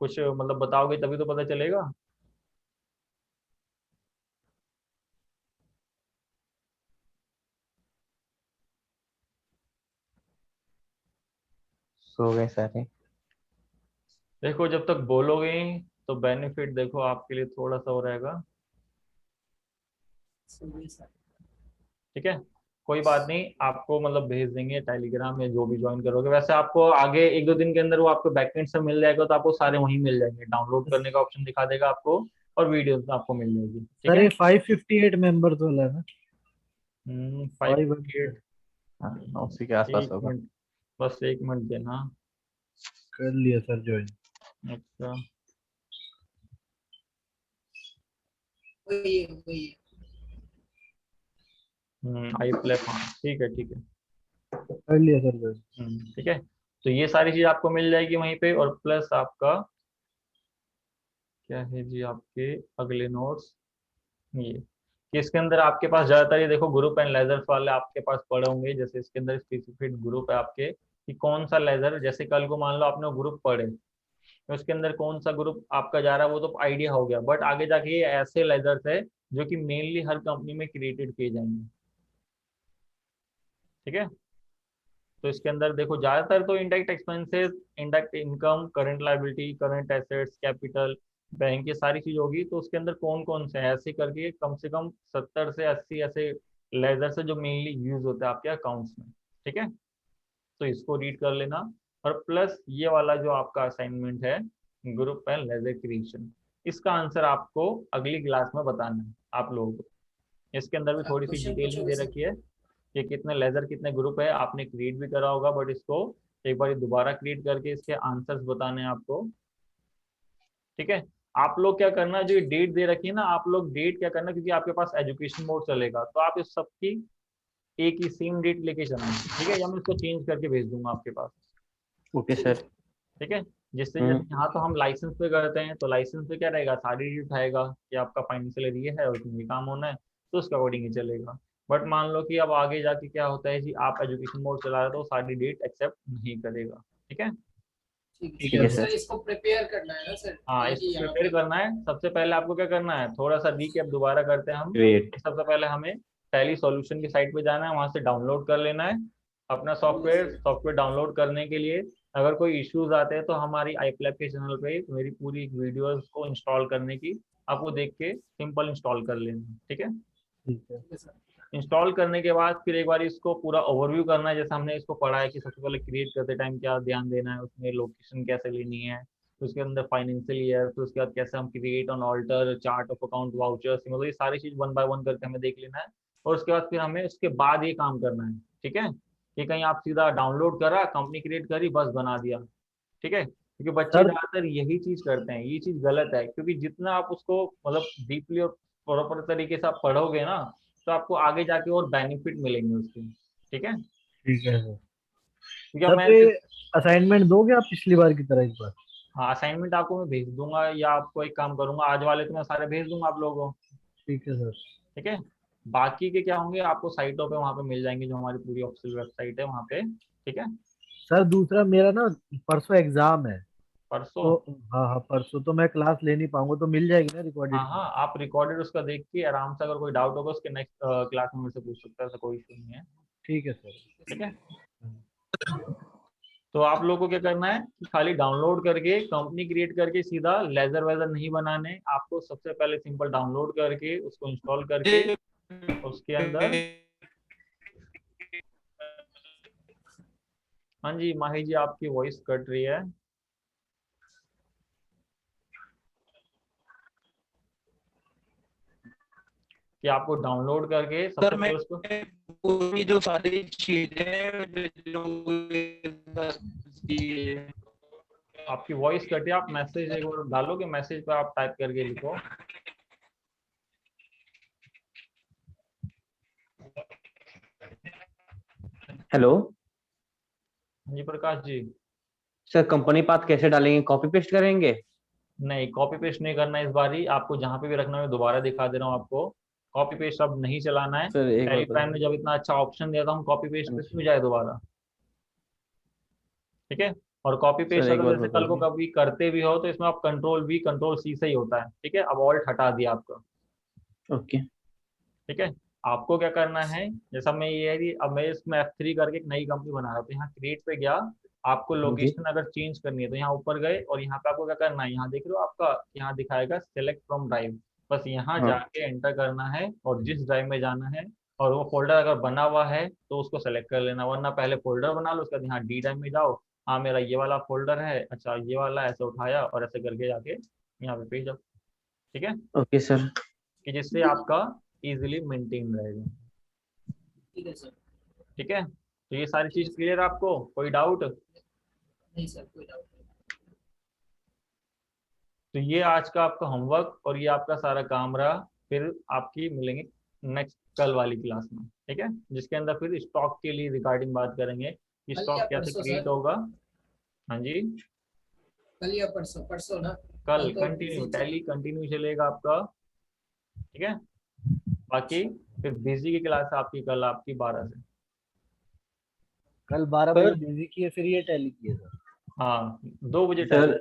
कुछ मतलब बताओगे तभी तो पता चलेगा। सो गए सारे। देखो जब तक बोलोगे ही, तो बेनिफिट देखो आपके लिए थोड़ा सा हो रहेगा। ठीक है। कोई बात नहीं, आपको मतलब भेज देंगे टेलीग्राम में जो भी ज्वाइन करोगे, वैसे आपको आगे एक दो दिन के अंदर वो आपको बैकएंड से मिल जाएगा, तो आपको सारे वहीं मिल जाएंगे, डाउनलोड करने का ऑप्शन दिखा देगा आपको, और वीडियोस आपको मिल जाएगी। ठीक सर है। ये 558 मेंबर्स वाला है ना? 558। हाँ उसी के आसपास एक होगा। मिनट, बस एक मिनट देना। कर लिया सर ज्वाइन। अच्छा वही है, वही है। आई फ्लैप, हाँ ठीक है ठीक है। कर लिया सर ज्वाइन। ठीक है। तो ये सारी चीज आपको मिल जाएगी वहीं पे, और प्लस आपका क्या है जी आपके अगले नोट्स, ये कि इसके अंदर आपके पास ज्यादातर ये देखो ग्रुप एंड लेजर्स वाले आपके पास पड़े होंगे, जैसे इसके अंदर स्पेसिफिक ग्रुप है आपके कि कौन सा लेजर, जैसे कल को मान लो आपने ग्रुप पढ़े, उसके अंदर कौन सा ग्रुप आपका जा रहा है वो तो आइडिया हो गया, बट आगे जाके ये ऐसे लेजर्स है जो कि मेनली हर कंपनी में क्रिएटेड किए जाएंगे। ठीक है, तो इसके अंदर देखो ज्यादातर तो indirect expenses, indirect income, current liability, current assets, capital, bank, ये सारी चीज होगी। तो उसके अंदर कौन कौन से हैं ऐसे करके कम से कम 70 से 80 ऐसे लेजर्स है जो मेनली यूज होते हैं आपके अकाउंट्स में। ठीक है, तो इसको रीड कर लेना। और प्लस ये वाला जो आपका असाइनमेंट है ग्रुप एंड लेजर क्रिएशन, इसका आंसर आपको अगली क्लास में बताना है आप लोगों को। इसके अंदर भी थोड़ी सी डिटेलिंग दे रखी है कि कितने लेजर कितने ग्रुप है, आपने क्रिएट भी करा होगा, बट इसको एक बार दोबारा क्रिएट करके इसके आंसर्स बताने हैं आपको। ठीक है, आप लोग क्या करना, जो डेट दे रखी है ना, आप लोग डेट क्या करना, क्योंकि आपके पास एजुकेशन मोड चलेगा तो आप इस सबकी एक ही सेम डेट लेके चलना। ठीक है, या मैं इसको चेंज करके भेज दूंगा आपके पास। Okay sir. ठीक है, जिससे जैसे यहाँ तो हम लाइसेंस पे करते हैं, तो लाइसेंस पे क्या रहेगा, सारी डेट आएगा कि आपका फाइनेंशियल ये है और उसमें काम होना है, तो उसके अकॉर्डिंग ही चलेगा। बट मान लो कि अब आगे जाके क्या होता है कि आप एजुकेशन मोड चला रहे हो तो सारी डेट एक्सेप्ट नहीं करेगा। ठीक है, ठीक है सर। इसको प्रिपेयर करना है ना सर? हाँ, इसको प्रिपेयर करना है। सबसे पहले आपको क्या करना है, थोड़ा सा रीकैप दोबारा करते हैं हम। ग्रेट। सबसे पहले हमें टैली सॉल्यूशन की साइट पे जाना है, वहां से डाउनलोड कर लेना है अपना सॉफ्टवेयर डाउनलोड करने के लिए अगर कोई इश्यूज आते हैं तो हमारी iPlab के चैनल पे मेरी पूरी वीडियोस को इंस्टॉल करने की, आपको देख के सिंपल इंस्टॉल कर लेना। ठीक है, ठीक है। इंस्टॉल करने के बाद फिर एक बार इसको पूरा ओवरव्यू करना है, जैसे हमने इसको पढ़ा है कि सबसे पहले क्रिएट करते टाइम क्या ध्यान देना है, उसमें लोकेशन कैसे लेनी है, उसके अंदर फाइनेंशियल ईयर, फिर उसके बाद कैसे हम create on alter chart of account vouchers, मतलब ये सारी चीज 1 बाय 1 करके हमें देख लेना है। और उसके बाद फिर हमें उसके बाद ये काम करना है। ठीक है, कि कहीं आप सीधा डाउनलोड करा, कंपनी क्रिएट करी, बस बना दिया। ठीक है, क्योंकि बच्चे सर ज्यादातर यही चीज करते हैं, ये चीज गलत है, क्योंकि जितना आप उसको मतलब डीपली और प्रॉपर तरीके से आप पढ़ोगे ना तो आपको आगे जाके और बेनिफिट मिलेंगे उसके। ठीक है, ठीक है सर। क्योंकि सर मैं ये असाइनमेंट दोगे आप पिछली बार की तरह इस बार? हाँ असाइनमेंट आपको मैं भेज दूंगा, या आपको एक काम करूंगा आज वाले तो मैं सारे भेज दूंगा आप लोगों को। ठीक है सर। ठीक है, बाकी के क्या होंगे आपको साइटों पे वहाँ पे मिल जाएंगे, जो हमारी पूरी ऑफिशियल वेबसाइट है वहाँ पे। ठीक है, सर दूसरा मेरा ना परसों एग्जाम है, परसों। तो हाँ हाँ परसों तो मैं क्लास ले नहीं पाऊंगा, तो मिल जाएगी ना रिकॉर्डेड? हाँ हाँ, आप रिकॉर्डेड उसका देख के आराम से, अगर कोई डाउट होगा उसके नेक्स्ट क्लास में मेरे से पूछ सकता है, ऐसा कोई इशू नहीं है। ठीक है सर। ठीक है, तो आप लोगों को क्या करना है कि खाली डाउनलोड करके कंपनी क्रिएट करके सीधा लेजर वेजर नहीं बनाने, आपको सबसे पहले सिंपल डाउनलोड करके उसको इंस्टॉल करके उसके अंदर। हाँ जी माही जी, आपकी वॉइस कट रही है। कि आपको डाउनलोड करके सबसे सर मैं पहले उसको पूरी जो सारी चीजें जो आपकी वॉइस कटे, आप मैसेज एक बार डालोगे, मैसेज पर आप टाइप करके लिखो। हेलो हाँ जी Prakash ji. Sir, company path कैसे डालेंगे? कॉपी पेस्ट करेंगे? नहीं, कॉपी पेस्ट नहीं करना इस बारी, आपको जहाँ पे भी रखना है मैं दोबारा दिखा दे रहा हूँ आपको। कॉपी पेस्ट अब नहीं चलाना है। सर एक बार टेलीग्राम में जब इतना अच्छा ऑप्शन दिया था, हम कॉपी पेस्ट पे क्यों जाए दोबारा। ठीक है, और कॉपी पेस्ट सर एक अगर बार जैसे बता कल को दीजिए। कभी करते भी हो तो इसमें आप Ctrl+V Ctrl+C से ही होता है। ठीक है, अब ऑल्ट हटा दिया आपका। ओके। ठीक है, आपको क्या करना है, जैसा मैं ये है कि अब मैं इसमें F3 करके एक नई कंपनी बना रहा हूँ, तो यहाँ क्रिएट पे गया, आपको हाँ जी। लोकेशन अगर चेंज करनी है तो यहाँ ऊपर गए और यहाँ पे आपको क्या करना है, यहाँ देख रहे हो आपका यहाँ दिखाएगा सेलेक्ट फ्रॉम ड्राइव, बस यहाँ हाँ। जाके एंटर करना है और जिस ड्राइव में जाना है, और वो फोल्डर अगर बना हुआ है तो उसको सेलेक्ट कर लेना, वरना पहले फोल्डर बना लो, उसके बाद यहाँ डी ड्राइव में जाओ, हाँ मेरा ये वाला फोल्डर है, अच्छा ये वाला, ऐसे उठाया और ऐसे करके जाके यहाँ पे भेज। ठीक है, ओके सर। कि जिससे आपका इजीली मेंटेन रहेगा। ठीक है सर। ठीक है, तो ये सारी चीज क्लियर आपको, कोई डाउट? नहीं सर, कोई डाउट नहीं। तो ये आज का आपका होमवर्क और ये आपका सारा काम रहा। फिर आपकी मिलेंगे नेक्स्ट कल वाली क्लास में। ठीक है, जिसके अंदर फिर स्टॉक के लिए रिगार्डिंग बात करेंगे कि कल स्टॉक या कैसे परसों क्रिएट सर? होगा। हाँ जी, कल या परसों? परसों ना? कल तो कंटिन्यू busy टैली कंटिन्यू चलेगा आपका। ठीक है, बाकी फिर बिजी की क्लास आपकी कल आपकी 12 से। कल 12 बजे सर बिजी की है, फिर ये टैली की है सर? हाँ 2 बजे सर टैली।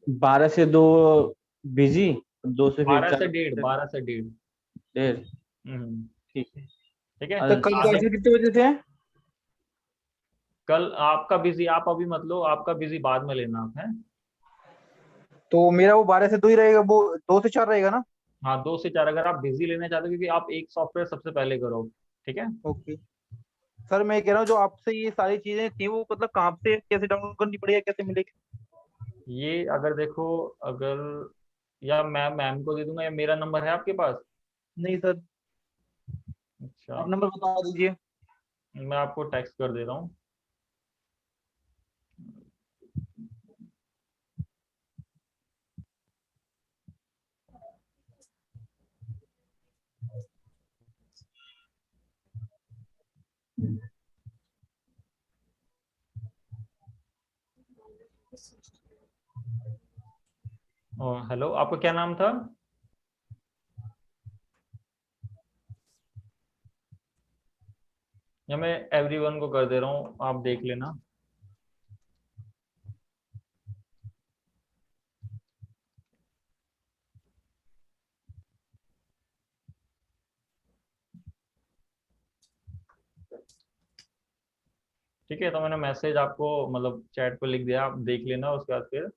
12 से 2 बिजी, 2 से फिर 12 से 4 1:30, 12 से 1:30। डेढ़। हम्म, ठीक है। ठीक है। तो कल कैसे कितने बजे से है? कल आपका बिजी आप अभी मत लो, आपका बिजी बाद में लेना आप है। तो मेरा वो 12 से 2 ही रहेगा, वो 2 से 4 रहेगा ना? हाँ 2 से 4 अगर आप बिजी लेना चाहते हो, क्योंकि आप एक सॉफ्टवेयर सबसे पहले करो। ठीक है। ओके सर, मैं कह रहा हूँ जो आपसे ये सारी चीजें थी वो मतलब कहाँ से कैसे डाउनलोड करनी पड़ेगी, कैसे मिलेगी? ये अगर देखो, अगर या मैं मैम को दे दूंगा, या मेरा नंबर है आपके पास? नहीं सर, अच्छा, आप नंबर बता दीजिए। मैं आपको टेक्स्ट कर दे रहा हूँ। हेलो, आपका क्या नाम था? या मैं एवरीवन को कर दे रहा हूँ, आप देख लेना। ठीक है, तो मैंने मैसेज आपको मतलब चैट पे लिख दिया, आप देख लेना। उसके बाद फिर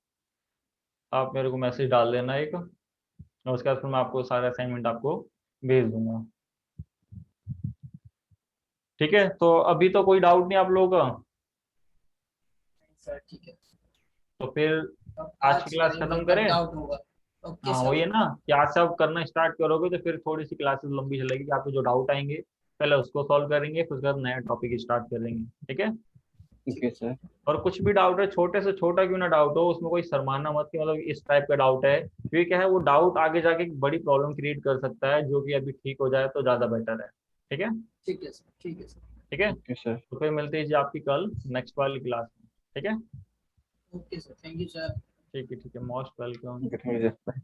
आप मेरे को मैसेज डाल देना एक, और उसके बाद फिर मैं आपको सारा असाइनमेंट आपको भेज दूंगा। ठीक है, तो अभी तो कोई डाउट नहीं आप लोगों का? सर ठीक है, तो फिर अब आज की क्लास करेंगे खत्म तब करें? डाउट होगा। ओके हाँ सर। वही है ना कि आज से आप करना स्टार्ट करोगे तो फिर थोड़ी सी क्लासेस लंबी चलेगी, कि आपको जो डाउट आएंगे पहले उसको सॉल्व करेंगे, फिर उसके बाद नया टॉपिक स्टार्ट करेंगे। ठीक है। ठीक है सर। और कुछ भी डाउट है, छोटे से छोटा क्यों ना डाउट हो, उसमें कोई शर्माना मत कि मतलब इस टाइप का डाउट है, क्योंकि क्या है वो डाउट आगे जाके एक बड़ी प्रॉब्लम क्रिएट कर सकता है, जो कि अभी ठीक हो जाए तो ज्यादा बेटर है। ठीक है। ठीक है सर, ठीक है सर। ठीक है, ओके सर। तो फिर मिलते हैं जी आपकी कल नेक्स्ट वाली क्लास में। ठीक है। Okay sir, thank you sir. ठीक है, ठीक है, मोस्ट वेलकम। ठीक है सर।